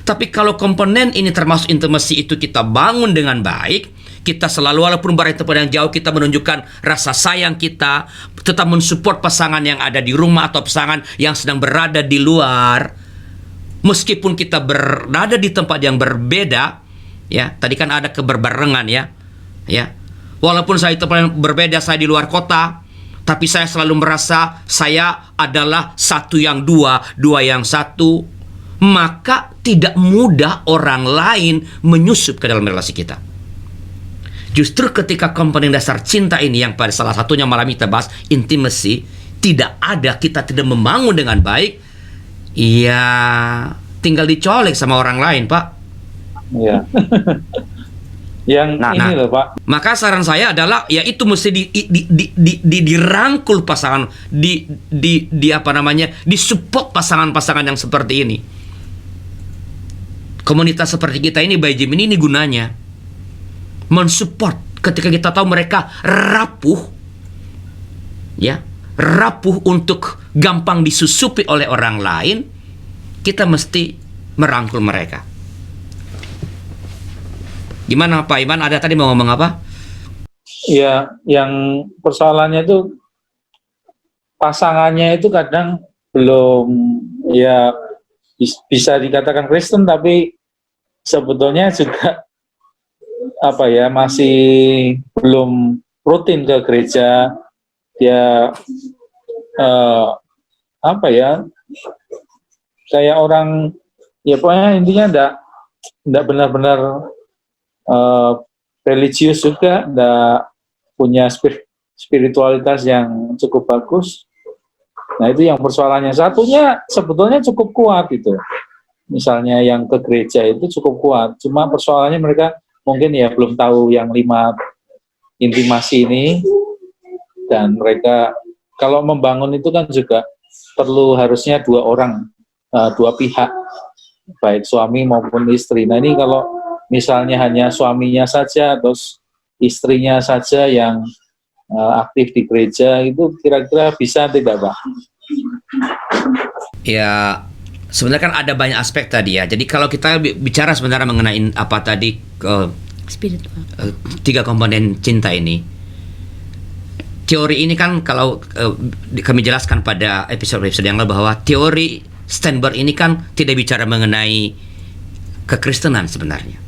Tapi kalau komponen ini termasuk intimasi itu kita bangun dengan baik, kita selalu, walaupun berada di tempat yang jauh, kita menunjukkan rasa sayang kita, tetap mensupport pasangan yang ada di rumah atau pasangan yang sedang berada di luar, Meskipun kita berada di tempat yang berbeda, ya, tadi kan ada keberbarengan ya. Walaupun saya di tempat yang berbeda, saya di luar kota, tapi saya selalu merasa saya adalah satu yang dua, dua yang satu. Maka tidak mudah orang lain menyusup ke dalam relasi kita. Justru ketika komponen dasar cinta ini, yang pada salah satunya malam kita bahas, intimacy, tidak ada, kita tidak membangun dengan baik, ya tinggal dicolek sama orang lain, Pak. Ya. Yang ini loh, Pak. Maka saran saya adalah, ya itu mesti dirangkul pasangan, disupport pasangan-pasangan yang seperti ini. Komunitas seperti kita ini, by Jim ini gunanya mensupport ketika kita tahu mereka rapuh, ya, rapuh untuk gampang disusupi oleh orang lain, kita mesti merangkul mereka. Gimana Pak Iman? Ada tadi mau ngomong apa? Ya, yang persoalannya itu pasangannya itu kadang belum, ya bisa dikatakan Kristen, tapi sebetulnya juga apa ya, masih belum rutin ke gereja. Dia apa ya, kayak orang, ya pokoknya intinya enggak benar-benar religius juga, enggak punya spiritualitas yang cukup bagus. Nah, itu yang persoalannya. Satunya sebetulnya cukup kuat itu. Misalnya yang ke gereja itu cukup kuat. Cuma persoalannya mereka mungkin ya belum tahu yang 5 intimasi ini. Dan mereka kalau membangun itu kan juga perlu harusnya 2 orang, 2 pihak, baik suami maupun istri. Nah, ini kalau misalnya hanya suaminya saja atau istrinya saja yang aktif di gereja, itu kira-kira bisa tidak, Pak? Ya, sebenarnya kan ada banyak aspek tadi ya. Jadi kalau kita bicara sebenarnya mengenai apa tadi, Spiritual. 3 komponen cinta ini, teori ini kan kalau kami jelaskan pada episode-episode yang lalu bahwa teori Steinberg ini kan tidak bicara mengenai kekristenan sebenarnya.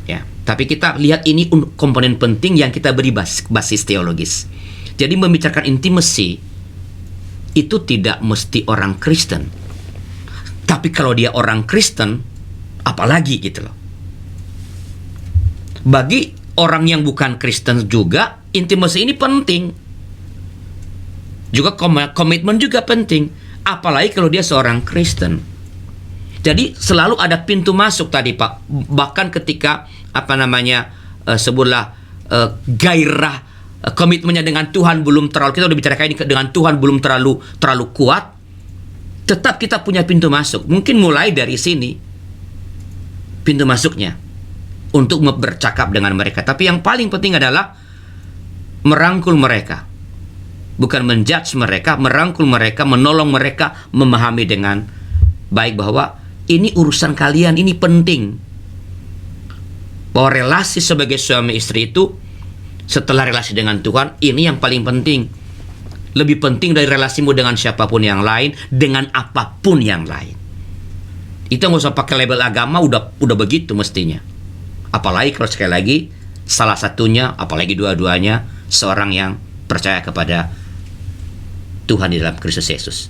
Ya, tapi kita lihat ini komponen penting yang kita beri basis teologis. Jadi membicarakan intimacy itu tidak mesti orang Kristen. Tapi kalau dia orang Kristen, apalagi gitu loh. Bagi orang yang bukan Kristen juga, intimacy ini penting. Juga komitmen juga penting. Apalagi kalau dia seorang Kristen. Jadi selalu ada pintu masuk tadi, Pak. Bahkan ketika sebutlah gairah komitmennya dengan Tuhan belum terlalu, kita udah bicarakan ini dengan Tuhan belum terlalu kuat, tetap kita punya pintu masuk. Mungkin mulai dari sini pintu masuknya untuk bercakap dengan mereka. Tapi yang paling penting adalah merangkul mereka, bukan menjudge mereka, merangkul mereka, menolong mereka memahami dengan baik bahwa ini urusan kalian, ini penting. Bahwa relasi sebagai suami istri itu setelah relasi dengan Tuhan, ini yang paling penting. Lebih penting dari relasimu dengan siapapun yang lain, dengan apapun yang lain. Itu nggak usah pakai label agama, udah begitu mestinya. Apalagi kalau sekali lagi salah satunya, apalagi dua-duanya seorang yang percaya kepada Tuhan di dalam Kristus Yesus.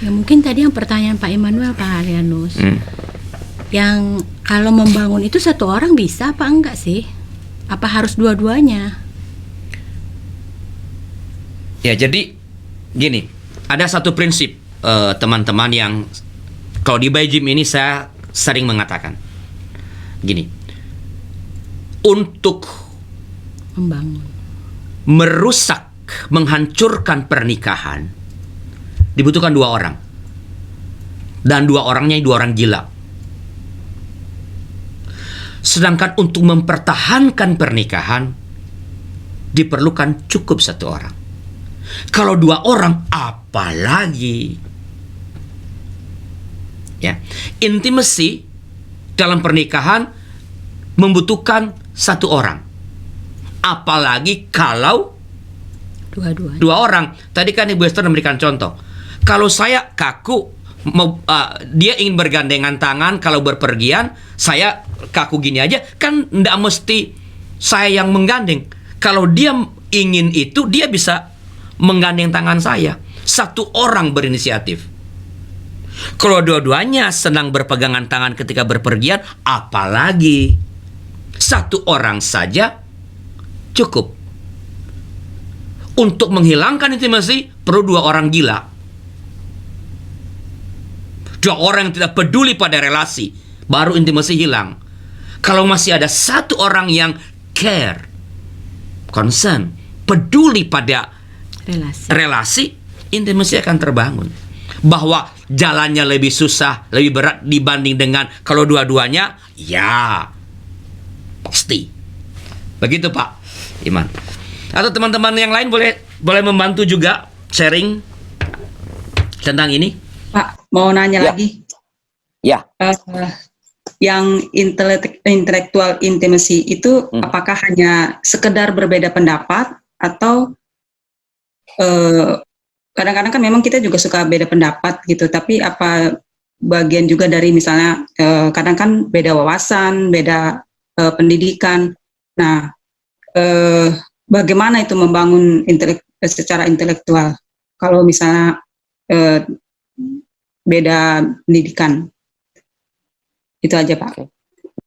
Ya mungkin tadi yang pertanyaan Pak Immanuel, Pak Harianus, yang kalau membangun itu satu orang bisa apa enggak sih? Apa harus dua-duanya? Ya, jadi gini, ada satu prinsip teman-teman yang kalau di By Jim ini saya sering mengatakan gini, untuk Membangun. merusak, menghancurkan pernikahan dibutuhkan 2 orang, dan 2 orangnya 2 orang gila. Sedangkan untuk mempertahankan pernikahan diperlukan cukup 1 orang. Kalau 2 orang, apalagi ya, intimacy dalam pernikahan membutuhkan 1 orang. Apalagi kalau Dua-duanya. 2 orang. Tadi kan Ibu Esther memberikan contoh. Kalau saya kaku, dia ingin bergandengan tangan kalau berpergian, saya kaku gini aja, kan ndak mesti saya yang menggandeng. Kalau dia ingin itu, dia bisa menggandeng tangan saya. Satu orang berinisiatif. Kalau dua-duanya senang berpegangan tangan ketika berpergian, apalagi satu orang saja cukup. Untuk menghilangkan intimasi perlu 2 orang gila. 2 orang yang tidak peduli pada relasi, baru intimasi hilang. Kalau masih ada 1 orang yang care, concern, peduli pada relasi, intimasi akan terbangun. Bahwa jalannya lebih susah, lebih berat dibanding dengan kalau dua-duanya, ya pasti. Begitu Pak Iman. Atau teman-teman yang lain boleh membantu juga sharing tentang ini. Pak, mau nanya lagi. Ya. Yang intellectual intimacy itu apakah hanya sekedar berbeda pendapat atau kadang-kadang kan memang kita juga suka beda pendapat gitu, tapi apa bagian juga dari misalnya kadang kan beda wawasan, beda pendidikan. Nah, bagaimana itu membangun secara intelektual kalau misalnya beda pendidikan? Itu aja Pak.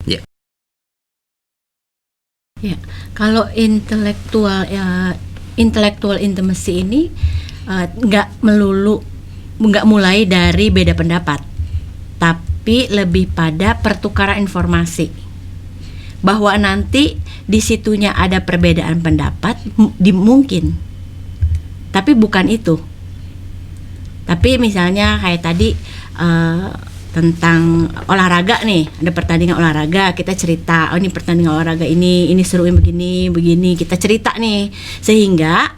Ya. Ya, kalau intelektual intimacy ini nggak mulai dari beda pendapat, tapi lebih pada pertukaran informasi. Bahwa nanti di situnya ada perbedaan pendapat mungkin, tapi bukan itu. Tapi misalnya kayak tadi tentang olahraga nih, ada pertandingan olahraga, kita cerita, oh ini pertandingan olahraga ini seruin begini, kita cerita nih, sehingga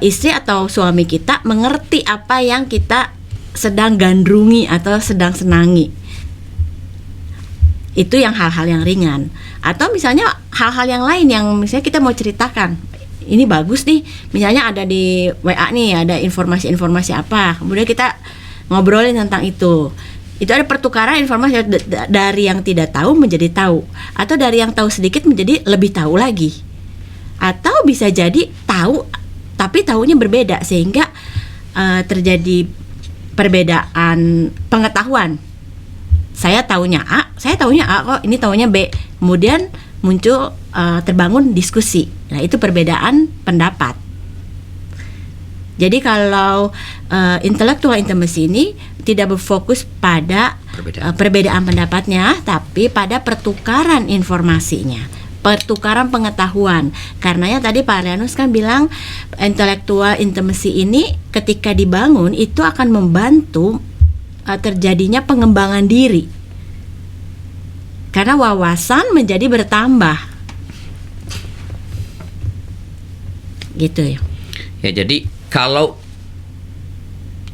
istri atau suami kita mengerti apa yang kita sedang gandrungi atau sedang senangi. Itu yang hal-hal yang ringan. Atau misalnya hal-hal yang lain yang misalnya kita mau ceritakan, ini bagus nih, misalnya ada di WA nih, ada informasi-informasi apa, kemudian kita ngobrolin tentang itu. Itu ada pertukaran informasi dari yang tidak tahu menjadi tahu, atau dari yang tahu sedikit menjadi lebih tahu lagi. Atau bisa jadi tahu tapi tahunya berbeda, sehingga terjadi perbedaan pengetahuan. Saya tahunya A kok, ini tahunya B. Kemudian muncul terbangun diskusi. Nah, itu perbedaan pendapat. Jadi kalau intellectual intimacy ini tidak berfokus pada perbedaan pendapatnya, tapi pada pertukaran informasinya, pertukaran pengetahuan. Karenanya tadi Pak Arianus kan bilang intellectual intimacy ini ketika dibangun itu akan membantu terjadinya pengembangan diri. Karena wawasan menjadi bertambah. Gitu ya. Ya, jadi kalau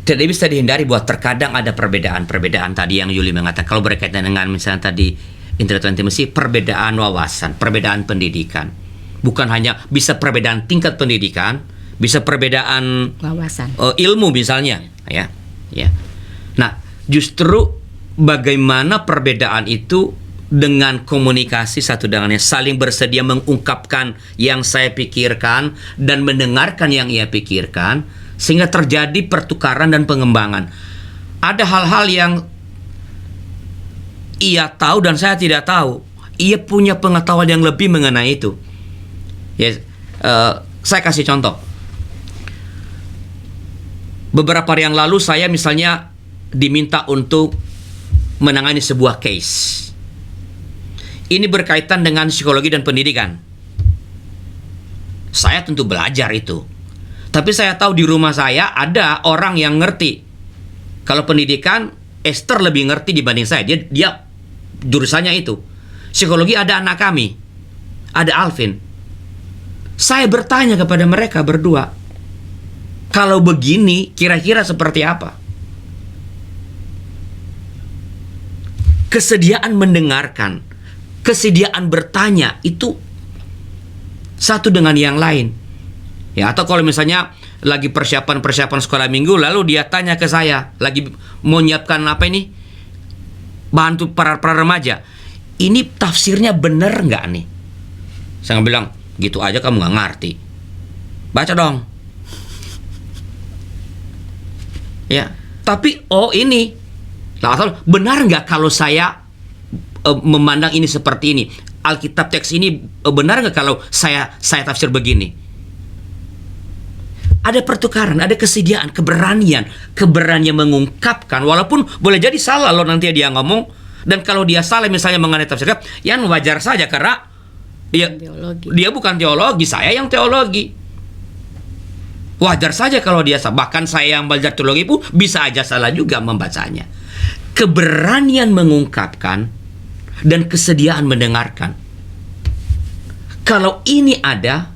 tidak bisa dihindari bahwa terkadang ada perbedaan tadi yang Yuli mengatakan, kalau berkaitan dengan misalnya tadi intellectual intimacy, perbedaan wawasan, perbedaan pendidikan. Bukan hanya bisa perbedaan tingkat pendidikan, bisa perbedaan wawasan, ilmu misalnya, ya. Nah, justru bagaimana perbedaan itu dengan komunikasi satu dengan yang saling bersedia mengungkapkan yang saya pikirkan dan mendengarkan yang ia pikirkan, sehingga terjadi pertukaran dan pengembangan. Ada hal-hal yang ia tahu dan saya tidak tahu. Ia punya pengetahuan yang lebih mengenai itu. Ya, saya kasih contoh. Beberapa hari yang lalu saya misalnya diminta untuk menangani sebuah case. Ini berkaitan dengan psikologi dan pendidikan. Saya tentu belajar itu. Tapi saya tahu di rumah saya ada orang yang ngerti. Kalau pendidikan, Esther lebih ngerti dibanding saya. Dia jurusannya itu. Psikologi ada anak kami. Ada Alvin. Saya bertanya kepada mereka berdua, kalau begini kira-kira seperti apa? Kesediaan mendengarkan, kesediaan bertanya itu satu dengan yang lain. Ya, atau kalau misalnya lagi persiapan sekolah minggu, lalu dia tanya ke saya, lagi mau nyiapkan apa ini, bantu para remaja, ini tafsirnya bener nggak nih? Saya bilang, gitu aja kamu nggak ngerti, baca dong. Ya, tapi ini, benar nggak kalau saya memandang ini seperti ini? Alkitab teks ini benar nggak kalau saya tafsir begini? Ada pertukaran, ada kesediaan, keberanian mengungkapkan, walaupun boleh jadi salah loh nanti dia ngomong. Dan kalau dia salah misalnya mengenai tafsir kitab, yang wajar saja karena dia bukan teologi, saya yang teologi. Wajar saja kalau dia salah. Bahkan saya yang belajar teologi pun bisa aja salah juga membacanya. Keberanian mengungkapkan dan kesediaan mendengarkan. Kalau ini ada,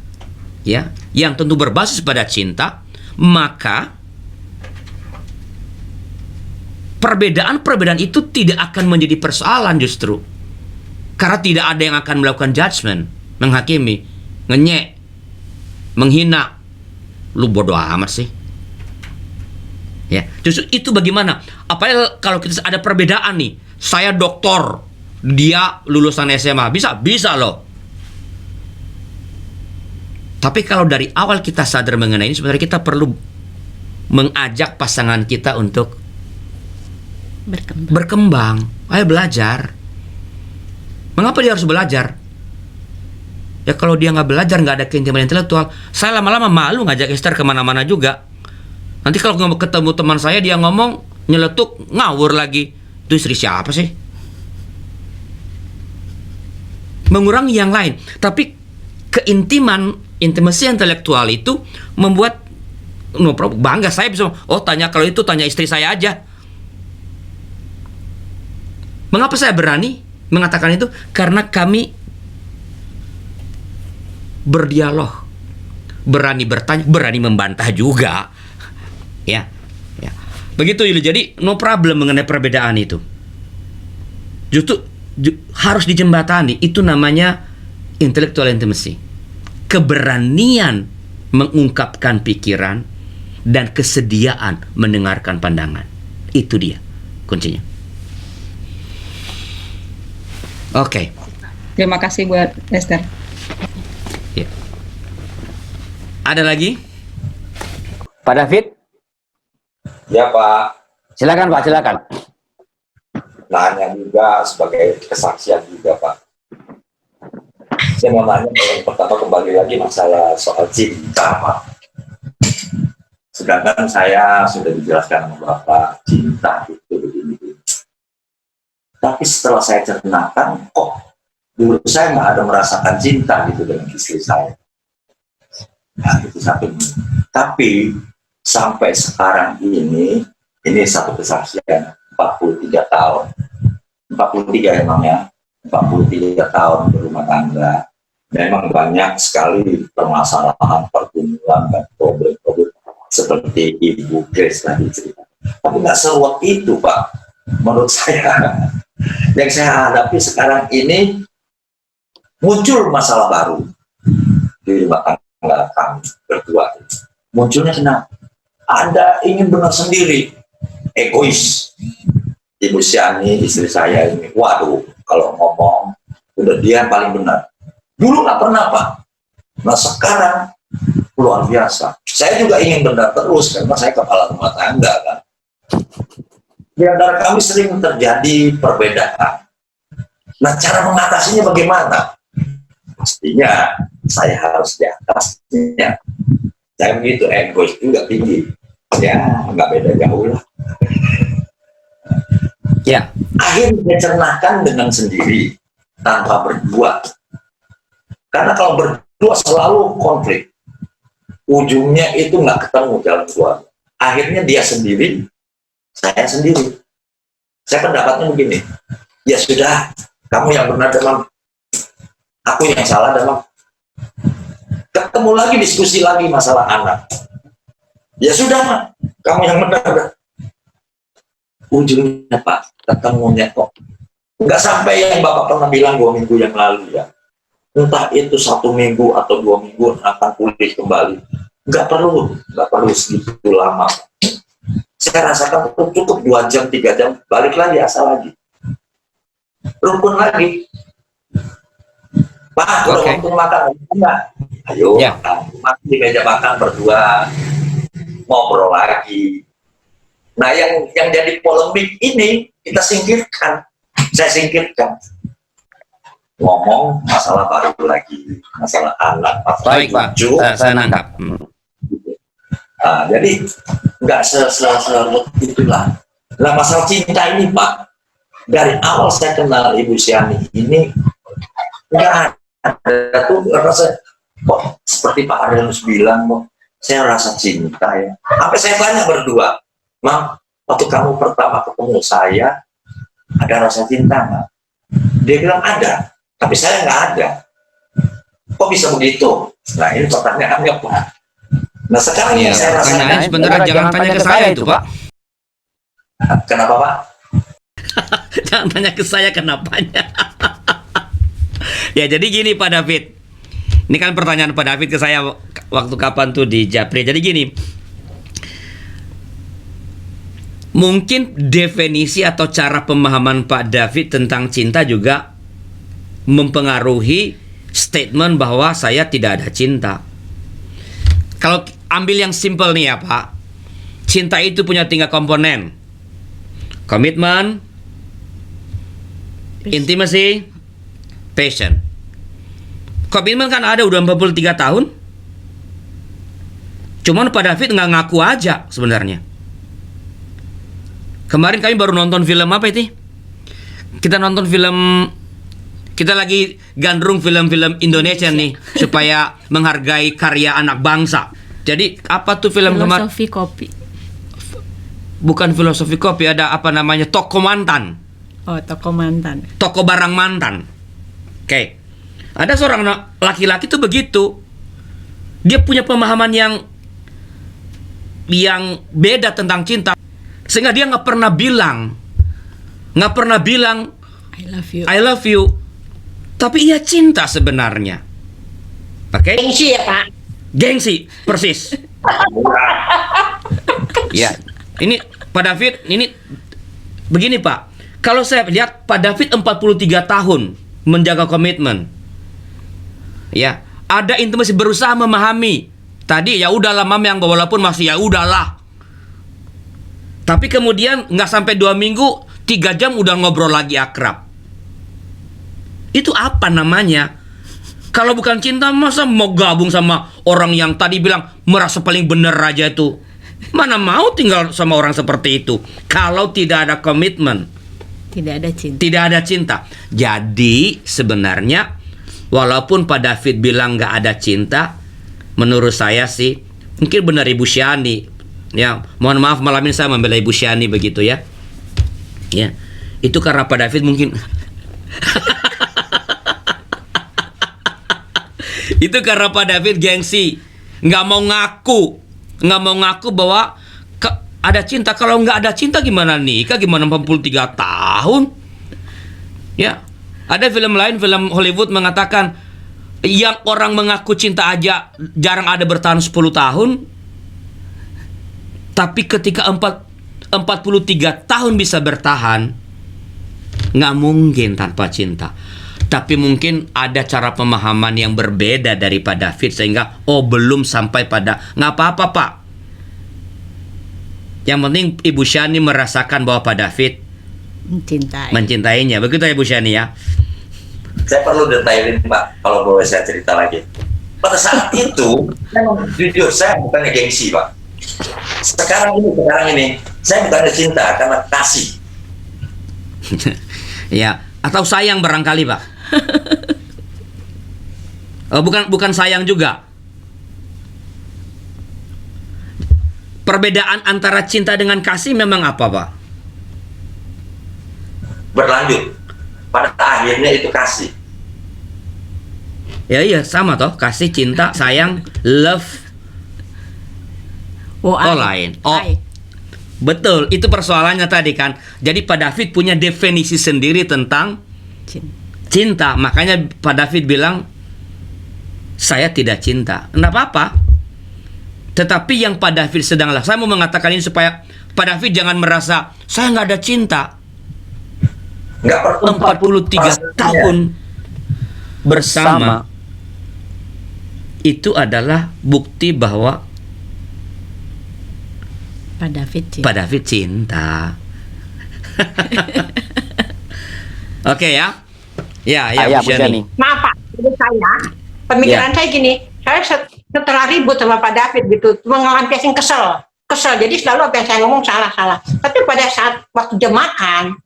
ya, yang tentu berbasis pada cinta, maka perbedaan-perbedaan itu tidak akan menjadi persoalan justru. Karena tidak ada yang akan melakukan judgment, menghakimi, ngenyek, menghina. Lu bodoh amat sih. Ya, justru itu bagaimana? Apalagi kalau kita ada perbedaan nih. Saya doktor, dia lulusan SMA, bisa loh. Tapi kalau dari awal kita sadar mengenai ini, sebenarnya kita perlu mengajak pasangan kita untuk berkembang. Ayo belajar. Mengapa dia harus belajar? Ya kalau dia nggak belajar, nggak ada keintiman intelektual, saya lama-lama malu ngajak Esther kemana-mana juga. Nanti kalau ketemu teman saya, dia ngomong nyeletuk, ngawur lagi. Itu istri siapa sih? Mengurangi yang lain. Tapi intimasi intelektual itu membuat bangga. Saya bisa, tanya kalau itu tanya istri saya aja. Mengapa saya berani mengatakan itu? Karena kami berdialog, berani bertanya, berani membantah juga. Ya. Begitu Yuli. Jadi no problem mengenai perbedaan itu. Justru harus dijembatani. Itu namanya intellectual intimacy. Keberanian mengungkapkan pikiran dan kesediaan mendengarkan pandangan. Itu dia kuncinya. Oke. Terima kasih buat Esther. Ya. Ada lagi? Pak David? Ya Pak. Silakan Pak, silakan. Nanya juga sebagai kesaksian juga Pak. Saya mau nanya yang pertama kembali lagi masalah soal cinta Pak. Sedangkan saya sudah dijelaskan sama Bapak cinta itu begini. Tapi setelah saya cernakan, kok dulu saya nggak ada merasakan cinta gitu dengan istri saya. Nah, itu satu. Tapi sampai sekarang ini satu kesaksian 43 tahun. 43 emangnya, 43 tahun berumah tangga. Memang banyak sekali permasalahan, pergumulan, dan problem-problem seperti Ibu Grace tadi cerita. Tapi nggak seruat itu Pak, menurut saya. Yang saya hadapi sekarang ini muncul masalah baru di rumah tangga kami berdua. Munculnya kenapa? Ada ingin benar sendiri, egois. Ibu Siani, istri saya ini, waduh, kalau ngomong udah dia paling benar. Dulu nggak pernah Pak. Nah sekarang luar biasa. Saya juga ingin benar terus karena saya kepala rumah tangga kan. Di antara kami sering terjadi perbedaan. Nah, cara mengatasinya bagaimana? Pastinya saya harus di atasnya. Saya begitu egois juga tinggi. Ya, nggak beda jauh lah. Ya. Akhirnya cernakan dengan sendiri tanpa berdua. Karena kalau berdua selalu konflik. Ujungnya itu nggak ketemu jalan keluar. Akhirnya dia sendiri, saya sendiri. Saya pendapatnya begini, ya sudah, kamu yang benar Damang, aku yang salah Damang. Ketemu lagi, diskusi lagi masalah anak. Ya sudah, kamu yang benar. Ujungnya Pak, ketemunya kok nggak sampai yang Bapak pernah bilang 2 minggu yang lalu ya. Entah itu 1 minggu atau 2 minggu akan pulih kembali. nggak perlu segitu lama. Saya rasakan cukup 2 jam, 3 jam, balik lagi, asal lagi. Rukun lagi. Pak, udah waktu makan, enggak? Ayo, makan di meja makan berdua, ngobrol lagi. Nah, yang jadi polemik ini kita singkirkan. Saya singkirkan. Ngomong masalah baru lagi, masalah anak, masalah baju. Saya nangkap. Nah, jadi nggak itulah. Nah, masalah cinta ini, Pak, dari awal saya kenal Ibu Siani ini nggak ada tuh rasa kok seperti Pak Ardenus bilang, kok saya rasa cinta ya. Sampai saya tanya berdua, Mam, waktu kamu pertama ketemu saya ada rasa cinta nggak? Dia bilang ada, tapi saya nggak ada. Kok bisa begitu? Nah, ini pertanyaannya, Pak. Nah, sekarang yang saya rasakan sebenarnya jangan tanya ke saya itu, Pak. Kenapa, Pak? Jangan tanya ke saya kenapanya. Ya, jadi gini Pak David. Ini kan pertanyaan Pak David ke saya waktu kapan tuh di Japri. Jadi gini, mungkin definisi atau cara pemahaman Pak David tentang cinta juga mempengaruhi statement bahwa saya tidak ada cinta. Kalau ambil yang simple nih ya Pak, cinta itu punya 3 komponen: komitmen, intimacy, passion. Komitmen kan ada udah 43 tahun. Cuman Pak David nggak ngaku aja sebenarnya. Kemarin kami baru nonton film apa itu? Kita nonton film, kita lagi gandrung film-film Indonesia nih supaya menghargai karya anak bangsa. Jadi apa tuh film kemarin? Filosofi kopi. Bukan filosofi kopi, ada apa namanya? Toko mantan. Oh, toko mantan. Toko barang mantan. Oke. Ada seorang laki-laki tuh begitu. Dia punya pemahaman yang beda tentang cinta. Sehingga dia nggak pernah bilang I love you. Tapi ia cinta sebenarnya. Oke? Gengsi ya, Pak. Gengsi, persis. Ya, ini Pak David, ini begini Pak. Kalau saya lihat Pak David 43 tahun menjaga komitmen. Ya, ada intimasi, berusaha memahami. Tadi ya udahlah Mam, yang walaupun masih ya udahlah. Tapi kemudian nggak sampai 2 minggu, 3 jam udah ngobrol lagi akrab. Itu apa namanya? Kalau bukan cinta, masa mau gabung sama orang yang tadi bilang merasa paling bener aja itu? Mana mau tinggal sama orang seperti itu? Kalau tidak ada komitmen, tidak ada cinta. Jadi sebenarnya walaupun Pak David bilang nggak ada cinta, menurut saya sih mungkin benar Ibu Siani. Ya, mohon maaf malam ini saya membela Ibu Siani begitu ya. Ya, itu karena Pak David mungkin itu karena Pak David gengsi, nggak mau ngaku bahwa ada cinta. Kalau nggak ada cinta gimana nikah, gimana 43 tahun? Ya, ada film lain, film Hollywood mengatakan yang orang mengaku cinta aja jarang ada bertahan 10 tahun. Tapi ketika 43 tahun bisa bertahan, nggak mungkin tanpa cinta. Tapi mungkin ada cara pemahaman yang berbeda dari Pak David, sehingga belum sampai pada, nggak apa-apa Pak. Yang penting Ibu Siani merasakan bahwa Pak David mencintainya. Begitu ya Ibu Siani ya? Saya perlu detailin Pak, kalau boleh saya cerita lagi. Pada saat itu, jujur saya bukannya gengsi Pak. Sekarang ini saya bukannya cinta, karena kasih. Ya, atau sayang barangkali Pak. Bukan sayang juga. Perbedaan antara cinta dengan kasih memang apa Pak? Berlanjut. Pada akhirnya itu kasih. Ya iya, sama toh, kasih, cinta, sayang, love. Lain. Betul, itu persoalannya tadi kan. Jadi Pak David punya definisi sendiri tentang cinta. Makanya Pak David bilang saya tidak cinta. Enggak apa-apa. Tetapi yang Pak David sedang lakukan, saya mau mengatakan ini supaya Pak David jangan merasa saya nggak ada cinta. 43 tahun bersama itu adalah bukti bahwa Pak David cinta. Oke ya. Ya, Bu Bu Shani. Maaf Pak, menurut saya pemikiran saya gini, saya setelah ribut sama Pak David gitu, cuma ngelampiasin kesel, jadi selalu apa yang saya ngomong salah. Tapi pada saat waktu jam makan,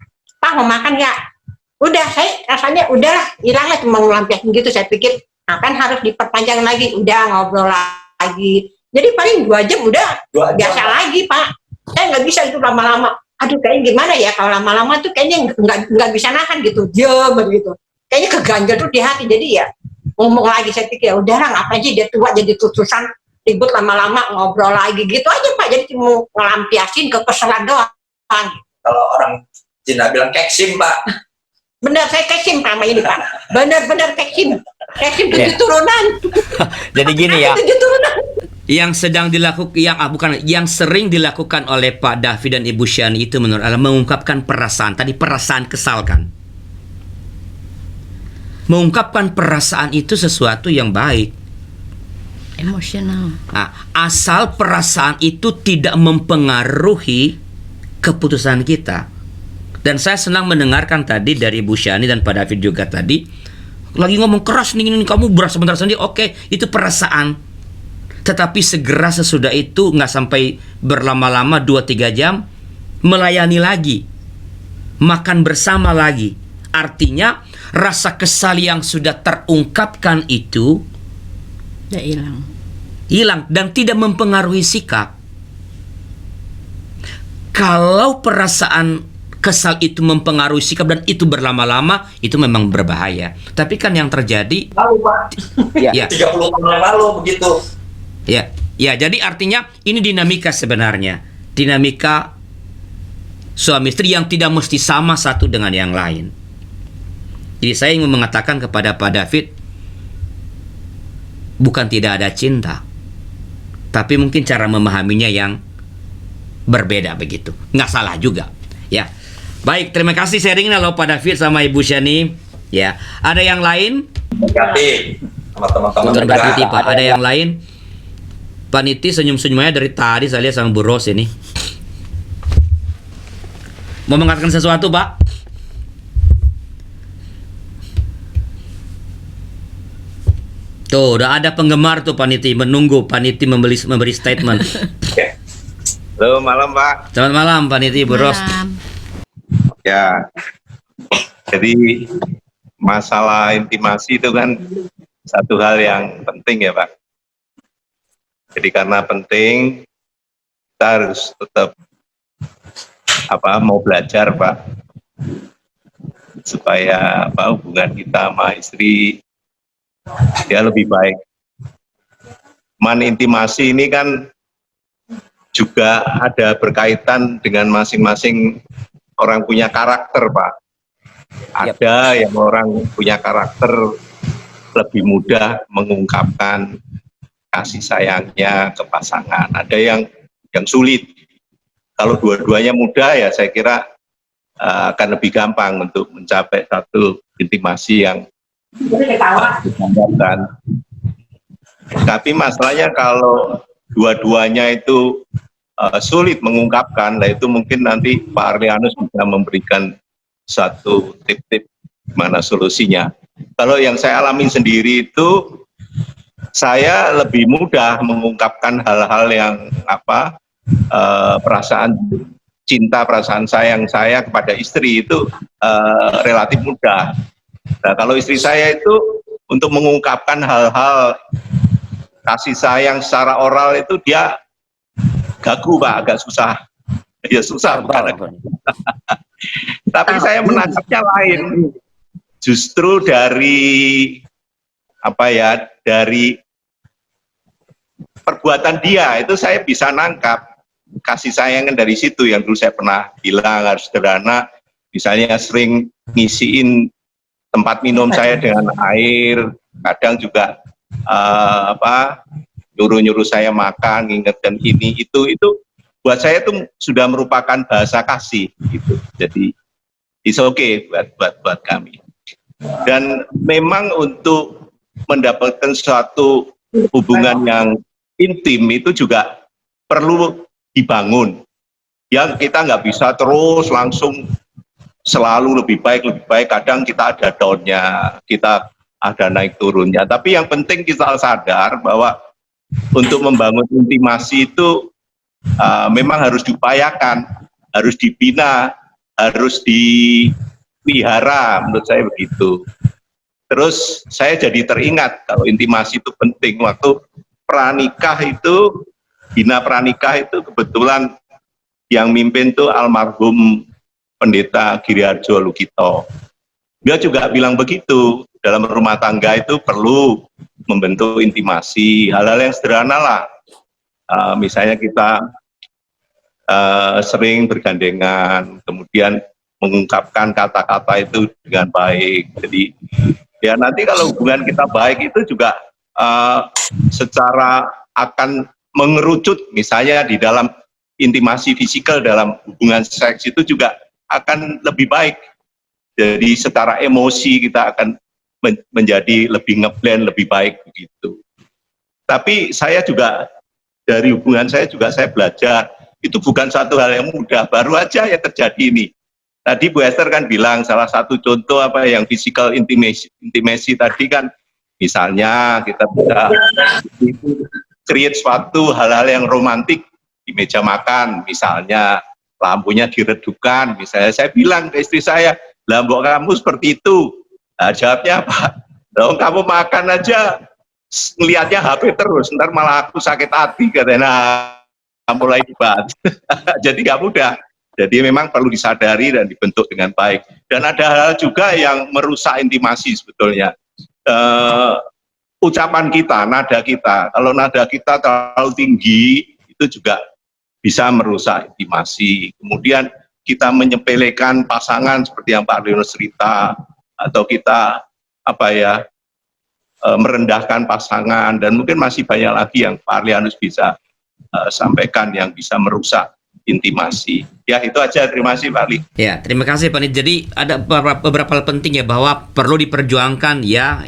Pak mau makan ya, udah saya rasanya udahlah, hilanglah cuma ngelampiasin gitu. Saya pikir, kan harus diperpanjang lagi, udah ngobrol lagi. Jadi paling 2 jam udah biasa lagi Pak. Saya nggak bisa itu lama-lama. Aduh, kayaknya gimana ya kalau lama-lama tuh kayaknya nggak bisa nahan gitu, diam begitu. Kayaknya keganjel tuh di hati. Jadi ya ngomong lagi, saya pikir ya udahlah, ngapain sih dia tua jadi tutusan, ribut lama-lama ngobrol lagi gitu aja Pak. Jadi mau ngelampiasin kekesalan doang. Kalau orang Cina bilang keksim Pak. Bener, saya keksim sama ini Pak. Bener keksim 7 turunan. Jadi gini ya. 7 turunan. Yang sedang dilakukan, yang sering dilakukan oleh Pak David dan Ibu Shani itu menurut adalah mengungkapkan perasaan. Tadi perasaan kesal kan. Mengungkapkan perasaan itu sesuatu yang baik. Emosional. Nah, asal perasaan itu tidak mempengaruhi keputusan kita. Dan saya senang mendengarkan tadi dari Ibu Shani dan Pak David juga tadi lagi ngomong keras nih, kamu berasa sebentar sendiri. Oke, itu perasaan. Tetapi segera sesudah itu, nggak sampai berlama-lama 2-3 jam, melayani lagi, makan bersama lagi. Artinya rasa kesal yang sudah terungkapkan itu hilang dan tidak mempengaruhi sikap. Kalau perasaan kesal itu mempengaruhi sikap dan itu berlama-lama, itu memang berbahaya. Tapi kan yang terjadi ya 30 tahun yang lalu begitu. Ya, jadi artinya ini dinamika sebenarnya. Dinamika suami istri yang tidak mesti sama satu dengan yang lain. Jadi saya ingin mengatakan kepada Pak David, bukan tidak ada cinta, tapi mungkin cara memahaminya yang berbeda begitu. Nggak salah juga. Ya, baik, terima kasih sharingnya loh Pak David sama Ibu Shani. Ya, ada yang lain? Terganti sama teman-teman. Terganti Pak. Ada yang lain? Pak Niti senyum-senyumnya dari tadi saya lihat sama Bu Ros ini. Mau mengatakan sesuatu Pak? Tuh, udah ada penggemar tuh Pak Niti, menunggu Pak Niti memberi statement. Halo, malam Pak. Selamat malam Pak Niti, Bu Ros. Ya, jadi masalah intimasi itu kan satu hal yang penting ya Pak. Jadi karena penting, kita harus tetap mau belajar Pak, supaya hubungan kita sama istri ya lebih baik. Intimasi ini kan juga ada berkaitan dengan masing-masing orang punya karakter Pak. Ada yang orang punya karakter lebih mudah mengungkapkan kasih sayangnya ke pasangan, ada yang sulit. Kalau dua-duanya mudah ya saya kira akan lebih gampang untuk mencapai satu intimasi yang ditanggapkan. Tapi masalahnya kalau dua-duanya itu sulit mengungkapkan, nah itu mungkin nanti Pak Arlianus bisa memberikan satu tip-tip gimana solusinya. Kalau yang saya alami sendiri itu, saya lebih mudah mengungkapkan hal-hal yang perasaan cinta, perasaan sayang saya kepada istri itu relatif mudah. Nah, kalau istri saya itu untuk mengungkapkan hal-hal kasih sayang secara oral itu dia gagu Pak, agak susah. Ya susah Pak. Tapi saya menangkapnya lain. Justru dari dari perbuatan dia itu saya bisa nangkap kasih sayangnya dari situ. Yang dulu saya pernah bilang harus sederhana, misalnya sering ngisiin tempat minum saya dengan air, kadang juga nyuruh-nyuruh saya makan, ngingetkan ini itu buat saya itu sudah merupakan bahasa kasih gitu. Jadi it's okay buat kami. Dan memang untuk mendapatkan suatu hubungan yang intim itu juga perlu dibangun. Yang kita nggak bisa terus langsung selalu lebih baik, kadang kita ada down-nya, kita ada naik turunnya. Tapi yang penting kita sadar bahwa untuk membangun intimasi itu memang harus diupayakan, harus dibina, harus dipelihara, menurut saya begitu. Terus saya jadi teringat kalau intimasi itu penting. Waktu pranikah itu, bina pranikah itu kebetulan yang mimpin tuh almarhum Pendeta Giriharjo Lukito. Dia juga bilang begitu, dalam rumah tangga itu perlu membentuk intimasi, hal-hal yang sederhana lah. Misalnya kita sering bergandengan, kemudian mengungkapkan kata-kata itu dengan baik. Jadi ya nanti kalau hubungan kita baik itu juga secara akan mengerucut, misalnya di dalam intimasi fisikal, dalam hubungan seks itu juga akan lebih baik. Jadi secara emosi kita akan menjadi lebih ngeblend, lebih baik begitu. Tapi saya juga dari hubungan saya belajar itu bukan satu hal yang mudah, baru aja ya terjadi ini. Tadi Bu Esther kan bilang salah satu contoh apa yang physical intimacy tadi kan, misalnya kita bisa create suatu hal-hal yang romantik di meja makan, misalnya lampunya diredupkan, misalnya saya bilang ke istri saya, lah mbok kamu seperti itu. Nah, jawabnya apa? Dong kamu makan aja ngelihatnya HP terus, ntar malah aku sakit hati katanya. Mulai dibahas. Jadi nggak mudah. Jadi memang perlu disadari dan dibentuk dengan baik. Dan ada hal juga yang merusak intimasi sebetulnya. Ucapan kita, nada kita. Kalau nada kita terlalu tinggi, itu juga bisa merusak intimasi. Kemudian kita menyepelekan pasangan seperti yang Pak Leonus cerita, atau kita merendahkan pasangan, dan mungkin masih banyak lagi yang Pak Leonus bisa sampaikan yang bisa merusak intimasi. Ya itu aja, terima kasih Pak Ali. Ya, terima kasih Pak Nit. Jadi ada beberapa hal penting ya, bahwa perlu diperjuangkan ya.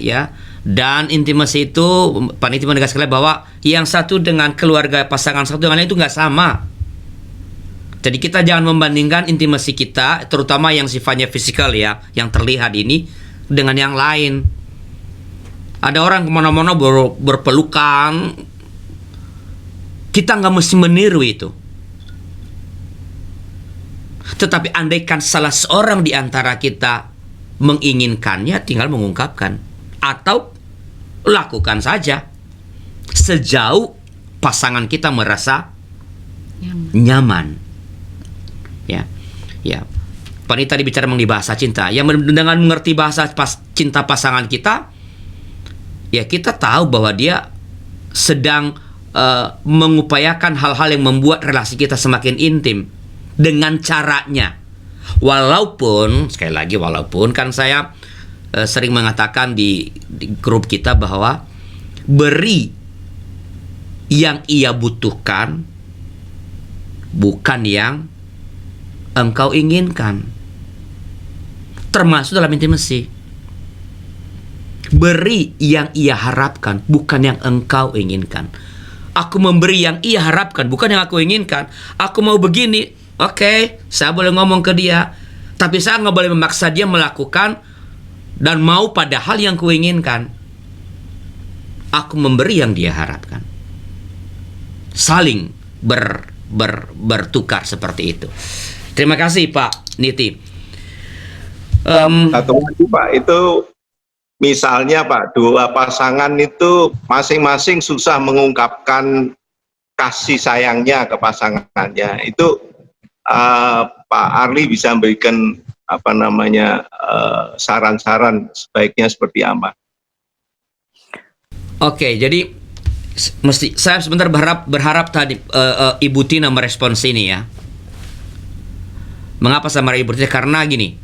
Dan intimasi itu Pak Nit menegaskan bahwa yang satu dengan keluarga pasangan satu dengan lain itu nggak sama. Jadi kita jangan membandingkan intimasi kita, terutama yang sifatnya fisikal ya, yang terlihat ini dengan yang lain. Ada orang kemana-mana berpelukan, kita nggak mesti meniru itu. Tetapi andaikan salah seorang di antara kita menginginkannya, tinggal mengungkapkan atau lakukan saja sejauh pasangan kita merasa nyaman. Ya. Pak Nita tadi bicara mengenai bahasa cinta. Yang dengan mengerti bahasa cinta pasangan kita, ya kita tahu bahwa dia sedang mengupayakan hal-hal yang membuat relasi kita semakin intim dengan caranya. Walaupun sekali lagi kan saya sering mengatakan di grup kita bahwa beri yang ia butuhkan, bukan yang engkau inginkan. Termasuk dalam intimasi. Beri yang ia harapkan, bukan yang engkau inginkan. Aku memberi yang ia harapkan, bukan yang aku inginkan. Aku mau begini, oke, saya boleh ngomong ke dia, tapi saya nggak boleh memaksa dia melakukan dan mau pada hal yang kuinginkan. Aku memberi yang dia harapkan. Saling bertukar seperti itu. Terima kasih Pak Niti. Satu lagi Pak, itu misalnya Pak, dua pasangan itu masing-masing susah mengungkapkan kasih sayangnya ke pasangannya. Itu Pak Arli bisa memberikan saran-saran sebaiknya seperti apa? Oke, jadi saya sebentar berharap tadi Ibu Tina merespons ini ya. Mengapa saya marah Ibu Tina? Karena gini,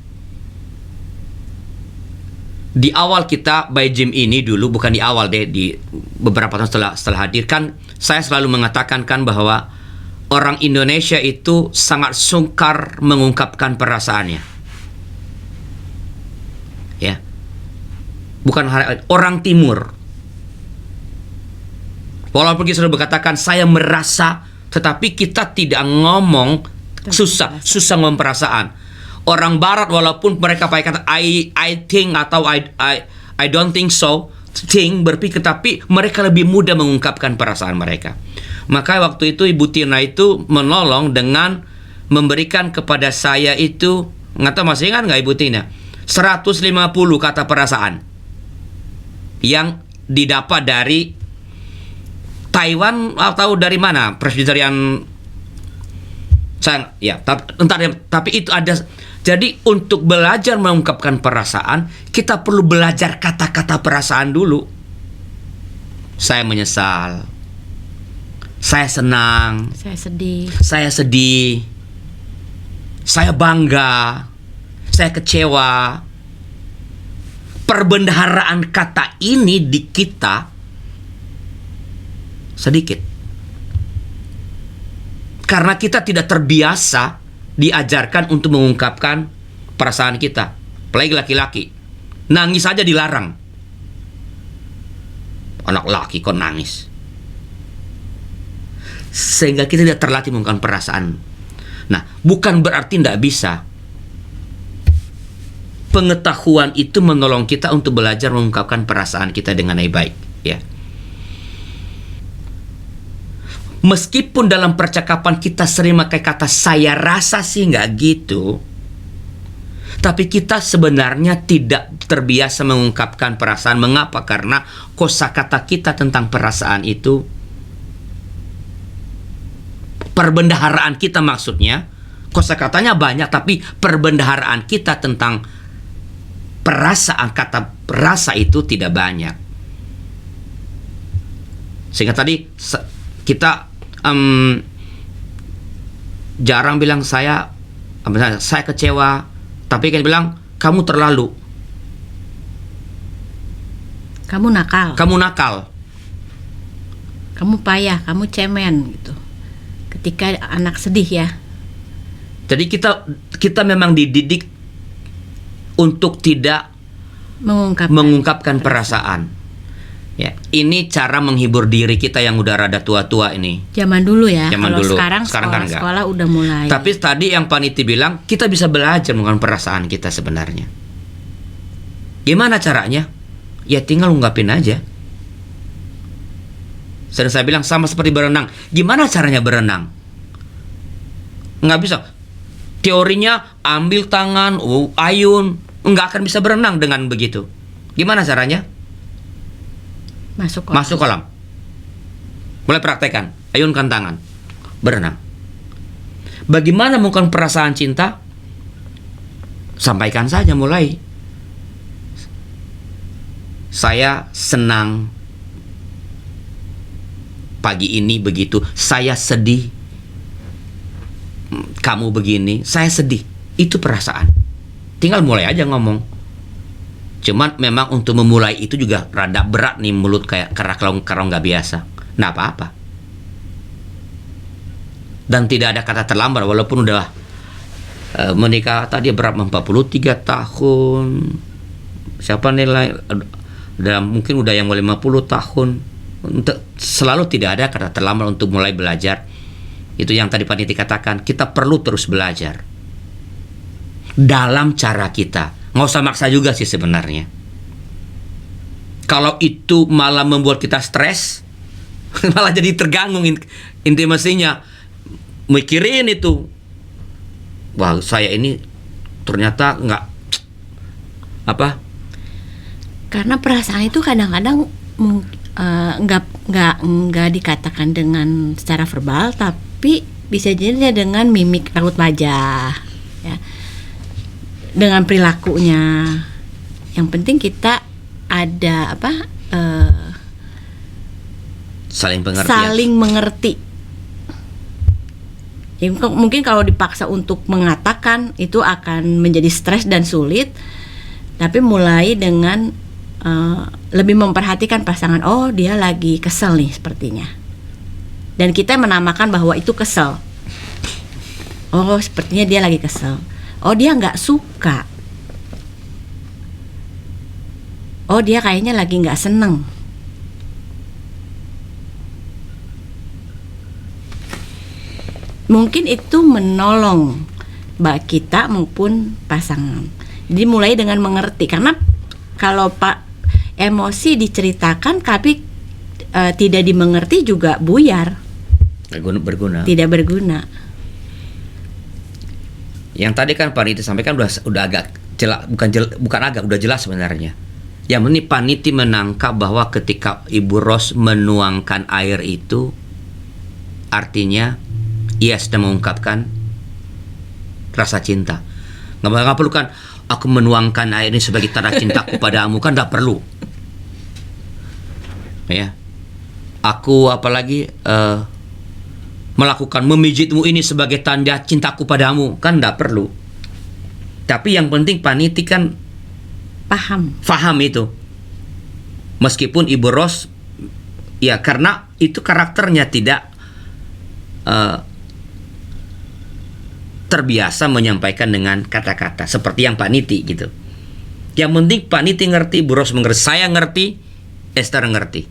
di awal kita by Jim ini dulu, bukan di awal deh, di beberapa tahun setelah hadir kan, saya selalu mengatakan kan bahwa orang Indonesia itu sangat sungkar mengungkapkan perasaannya. Ya. Bukan orang Timur. Walaupun kita sudah berkatakan saya merasa, tetapi kita tidak ngomong, susah ngomong perasaan. Orang Barat walaupun mereka pakai kata I think atau I don't think so, berpikir, tapi mereka lebih mudah mengungkapkan perasaan mereka. Maka waktu itu Ibu Tina itu menolong dengan memberikan kepada saya itu, nggak tahu masih ingat nggak Ibu Tina, 150 kata perasaan yang didapat dari Taiwan atau dari mana, Presbyterian, saya ya, tapi itu ada. Jadi untuk belajar mengungkapkan perasaan, kita perlu belajar kata-kata perasaan dulu. Saya menyesal, saya senang, saya sedih, saya bangga, saya kecewa. Perbendaharaan kata ini di kita sedikit, karena kita tidak terbiasa diajarkan untuk mengungkapkan perasaan kita. Apalagi laki-laki, nangis saja dilarang. Anak laki kok nangis, sehingga kita tidak terlatih mengungkapkan perasaan. Nah, bukan berarti tidak bisa. Pengetahuan itu menolong kita untuk belajar mengungkapkan perasaan kita dengan baik, ya. Meskipun dalam percakapan kita sering pakai kata saya rasa sih nggak gitu, tapi kita sebenarnya tidak terbiasa mengungkapkan perasaan. Mengapa? Karena kosakata kita tentang perasaan itu, perbendaharaan kita maksudnya, kosakatanya banyak, tapi perbendaharaan kita tentang perasaan, kata rasa itu tidak banyak. Sehingga tadi kita jarang bilang saya kecewa, tapi kan bilang kamu terlalu, kamu nakal, kamu payah, kamu cemen gitu. Ketika anak sedih ya. Jadi kita memang dididik untuk tidak mengungkapkan perasaan. Ya, ini cara menghibur diri kita yang udah rada tua-tua ini. Zaman dulu ya. Zaman kalau dulu. Sekarang kan sekolah udah mulai. Tapi tadi yang Paniti bilang, kita bisa belajar mengungkapkan perasaan kita sebenarnya. Gimana caranya? Ya tinggal ungkapin aja. Sering saya bilang sama seperti berenang. Gimana caranya berenang? Nggak bisa. Teorinya ambil tangan, ayun, nggak akan bisa berenang dengan begitu. Gimana caranya? Masuk kolam. Mulai praktekkan, ayunkan tangan, berenang. Bagaimana mengungkapkan perasaan cinta? Sampaikan saja mulai. Saya senang pagi ini begitu, saya sedih kamu begini, saya sedih. Itu perasaan. Tinggal mulai aja ngomong. Cuman memang untuk memulai itu juga rada berat nih, mulut kayak kerak kalau nggak biasa. Nah apa-apa. Dan tidak ada kata terlambat, walaupun udah menikah tadi berapa, 43 tahun. Siapa nilai? Mungkin udah yang mau 50 tahun. Selalu tidak ada kata terlambat untuk mulai belajar. Itu yang tadi Paniti katakan, kita perlu terus belajar dalam cara kita. Nggak usah maksa juga sih sebenarnya. Kalau itu malah membuat kita stres, malah jadi terganggu intimasinya. Mikirin itu, wah saya ini ternyata karena perasaan itu kadang-kadang nggak dikatakan dengan secara verbal, tapi bisa jadi dengan mimik raut wajah, ya, dengan perilakunya. Yang penting kita ada saling mengerti. Ya, mungkin kalau dipaksa untuk mengatakan itu akan menjadi stres dan sulit. tapi mulai dengan lebih memperhatikan pasangan. Oh, dia lagi kesel nih sepertinya. Dan kita menamakan bahwa itu kesel. Oh, sepertinya dia lagi kesel. Oh, dia nggak suka. Oh, dia kayaknya lagi nggak seneng. Mungkin itu menolong baik kita maupun pasangan. Jadi mulai dengan mengerti, karena kalau emosi diceritakan tapi tidak dimengerti juga buyar. Berguna. Tidak berguna. Yang tadi kan Paniti sampaikan udah agak jelas, udah jelas sebenarnya. Yang penting Paniti menangkap bahwa ketika Ibu Ros menuangkan air itu, artinya ia sedang mengungkapkan rasa cinta. Nggak perlu kan aku menuangkan air ini sebagai tanda cintaku padamu, kan nggak perlu. Ya, aku apalagi melakukan memijitmu ini sebagai tanda cintaku padamu, kan nggak perlu. Tapi yang penting Paniti kan paham itu. Meskipun Ibu Ros, ya karena itu karakternya tidak terbiasa menyampaikan dengan kata-kata seperti yang Paniti gitu. Yang penting Paniti ngerti, Ibu Ros mengerti, saya ngerti, Esther ngerti.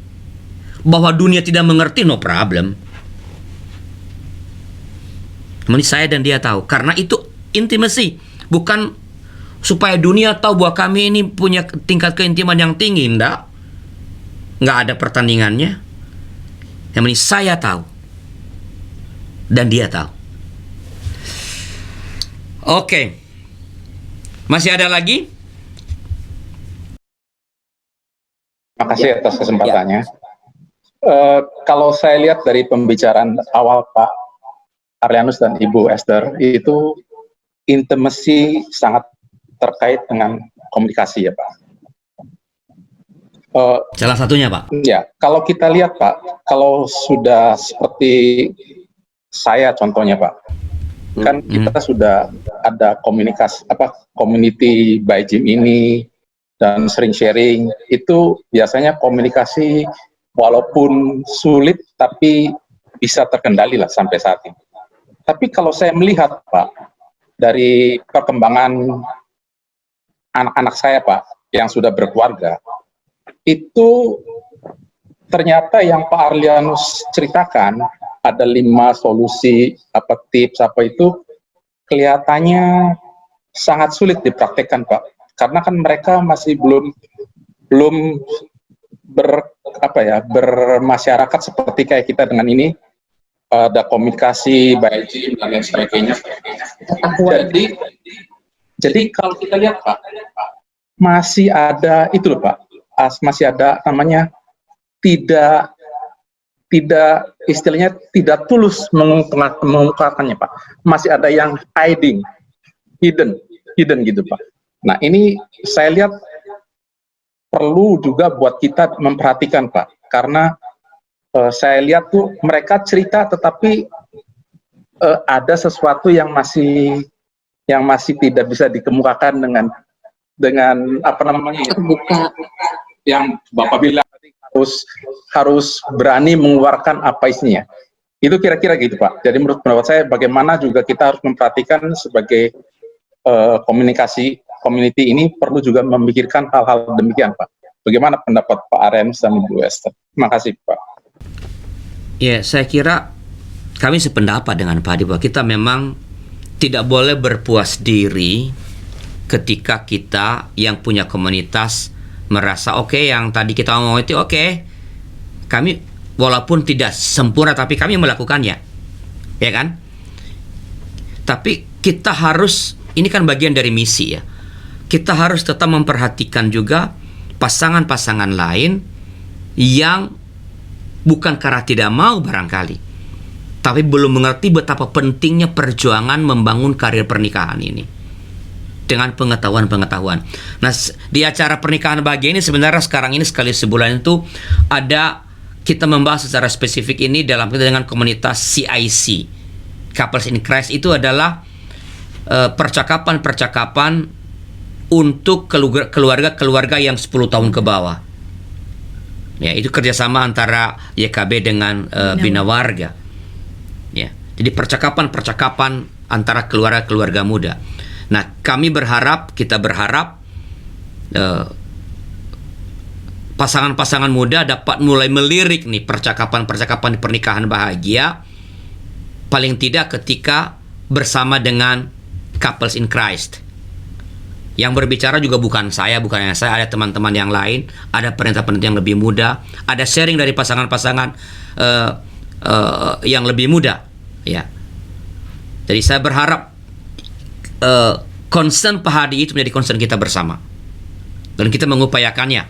Bahwa dunia tidak mengerti, no problem. Ini saya dan dia tahu, karena itu intimacy, bukan supaya dunia tahu bahwa kami ini punya tingkat keintiman yang tinggi. Nggak ada pertandingannya. Yang penting saya tahu dan dia tahu. Oke, masih ada lagi? Terima kasih atas kesempatannya. Kalau saya lihat dari pembicaraan awal Pak Arlianus dan Ibu Esther, itu intimacy sangat terkait dengan komunikasi ya Pak. Salah satunya Pak. Ya, kalau kita lihat Pak, kalau sudah seperti saya contohnya Pak, kan kita sudah ada komunikasi community by gym ini dan sering sharing, itu biasanya komunikasi walaupun sulit tapi bisa terkendali lah sampai saat ini. Tapi kalau saya melihat Pak, dari perkembangan anak-anak saya Pak, yang sudah berkeluarga, itu ternyata yang Pak Arlianus ceritakan, ada 5 solusi, tips, itu, kelihatannya sangat sulit dipraktekkan Pak. Karena kan mereka masih belum bermasyarakat seperti kayak kita dengan ini. Ada komunikasi by gym dan lain sebagainya. Jadi kalau kita lihat Pak, masih ada itu loh Pak, masih ada namanya tidak istilahnya tidak tulus mengungkapkannya Pak. Masih ada yang hidden gitu Pak. Nah ini saya lihat perlu juga buat kita memperhatikan Pak, karena saya lihat tuh mereka cerita tetapi ada sesuatu yang masih tidak bisa dikemukakan dengan terbuka. Yang Bapak bilang harus berani mengeluarkan apa isinya. Itu kira-kira gitu Pak. Jadi menurut pendapat saya bagaimana juga kita harus memperhatikan sebagai community ini perlu juga memikirkan hal-hal demikian Pak. Bagaimana pendapat Pak Arlianus dan Ibu Esther? Terima kasih Pak. Ya, saya kira kami sependapat dengan Pak Adi bahwa kita memang tidak boleh berpuas diri ketika kita yang punya komunitas merasa oke, yang tadi kita ngomong itu oke, kami walaupun tidak sempurna tapi kami melakukannya, ya kan? Tapi kita harus, ini kan bagian dari misi ya, kita harus tetap memperhatikan juga pasangan-pasangan lain yang bukan karena tidak mau barangkali, tapi belum mengerti betapa pentingnya perjuangan membangun karir pernikahan ini dengan pengetahuan-pengetahuan. Nah, di acara pernikahan bahagia ini sebenarnya sekarang ini sekali sebulan itu ada kita membahas secara spesifik ini dengan komunitas CIC, Couples in Christ. Itu adalah percakapan-percakapan untuk keluarga yang 10 tahun ke bawah. Ya, itu kerjasama antara YKB dengan Bina Warga. Ya, jadi percakapan antara keluarga muda. Nah, kita berharap pasangan-pasangan muda dapat mulai melirik nih percakapan pernikahan bahagia, paling tidak ketika bersama dengan couples in Christ. Yang berbicara juga bukan saya, ada teman-teman yang lain, ada peneliti yang lebih muda, ada sharing dari pasangan-pasangan yang lebih muda, ya. Jadi saya berharap concern Pak Hadi itu menjadi concern kita bersama, dan kita mengupayakannya,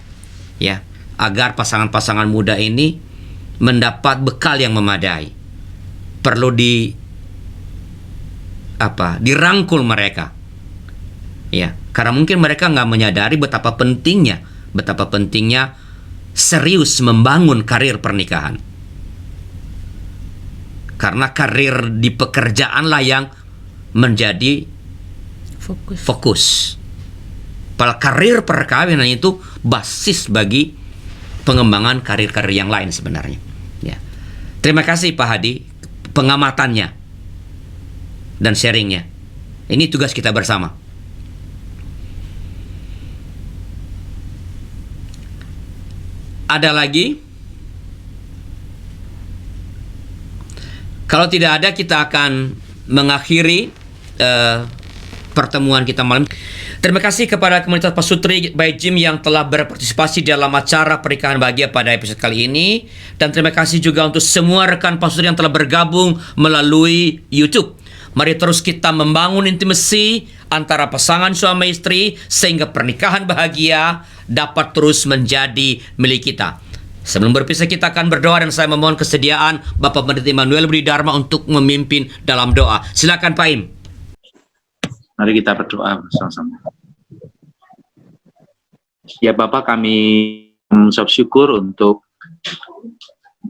ya, agar pasangan-pasangan muda ini mendapat bekal yang memadai. Perlu dirangkul mereka, ya, karena mungkin mereka nggak menyadari betapa pentingnya serius membangun karir pernikahan, karena karir di pekerjaan lah yang menjadi fokus. Padahal karir perkawinan itu basis bagi pengembangan karir-karir yang lain sebenarnya. Ya. Terima kasih Pak Hadi pengamatannya dan sharingnya. Ini tugas kita bersama. Ada lagi? Kalau tidak ada, kita akan mengakhiri pertemuan kita malam. Terima kasih kepada komunitas Pasutri by Jim yang telah berpartisipasi dalam acara pernikahan bahagia pada episode kali ini, dan terima kasih juga untuk semua rekan Pasutri yang telah bergabung melalui YouTube. Mari terus kita membangun intimasi antara pasangan suami istri sehingga pernikahan bahagia dapat terus menjadi milik kita. Sebelum berpisah, kita akan berdoa, dan saya memohon kesediaan Bapak Pendeta Immanuel Budi Dharma untuk memimpin dalam doa. Silakan Pak Im. Mari kita berdoa bersama-sama. Ya Bapak, kami mengucap syukur untuk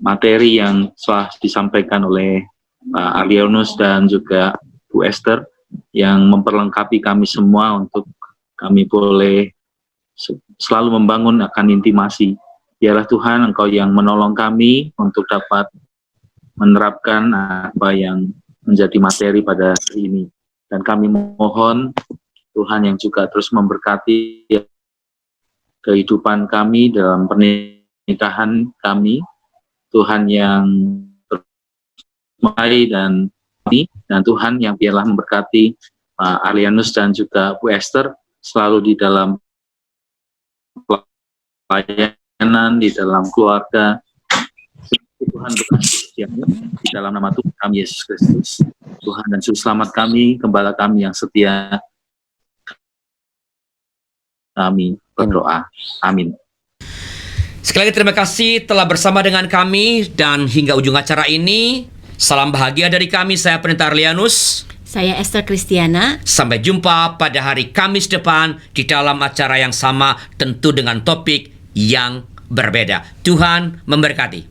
materi yang telah disampaikan oleh Pak Alianus dan juga Bu Esther, yang memperlengkapi kami semua untuk kami boleh selalu membangun akan intimasi. Biarlah Tuhan Engkau yang menolong kami untuk dapat menerapkan apa yang menjadi materi pada hari ini. Dan kami mohon Tuhan yang juga terus memberkati kehidupan kami dalam pernikahan kami. Tuhan yang terbaik dan Tuhan yang biarlah memberkati Pak Alianus dan juga Bu Esther selalu di dalam pelayanan, di dalam keluarga. Tuhan berkati di dalam nama Tuhan kami Yesus Kristus, Tuhan dan Juru Selamat kami, Gembala kami yang setia. Kami berdoa. Amin. Sekali lagi terima kasih telah bersama dengan kami, dan hingga ujung acara ini, salam bahagia dari kami. Saya Pendeta Arlianus. Saya Esther Kristiana. Sampai jumpa pada hari Kamis depan di dalam acara yang sama, tentu dengan topik yang berbeda. Tuhan memberkati.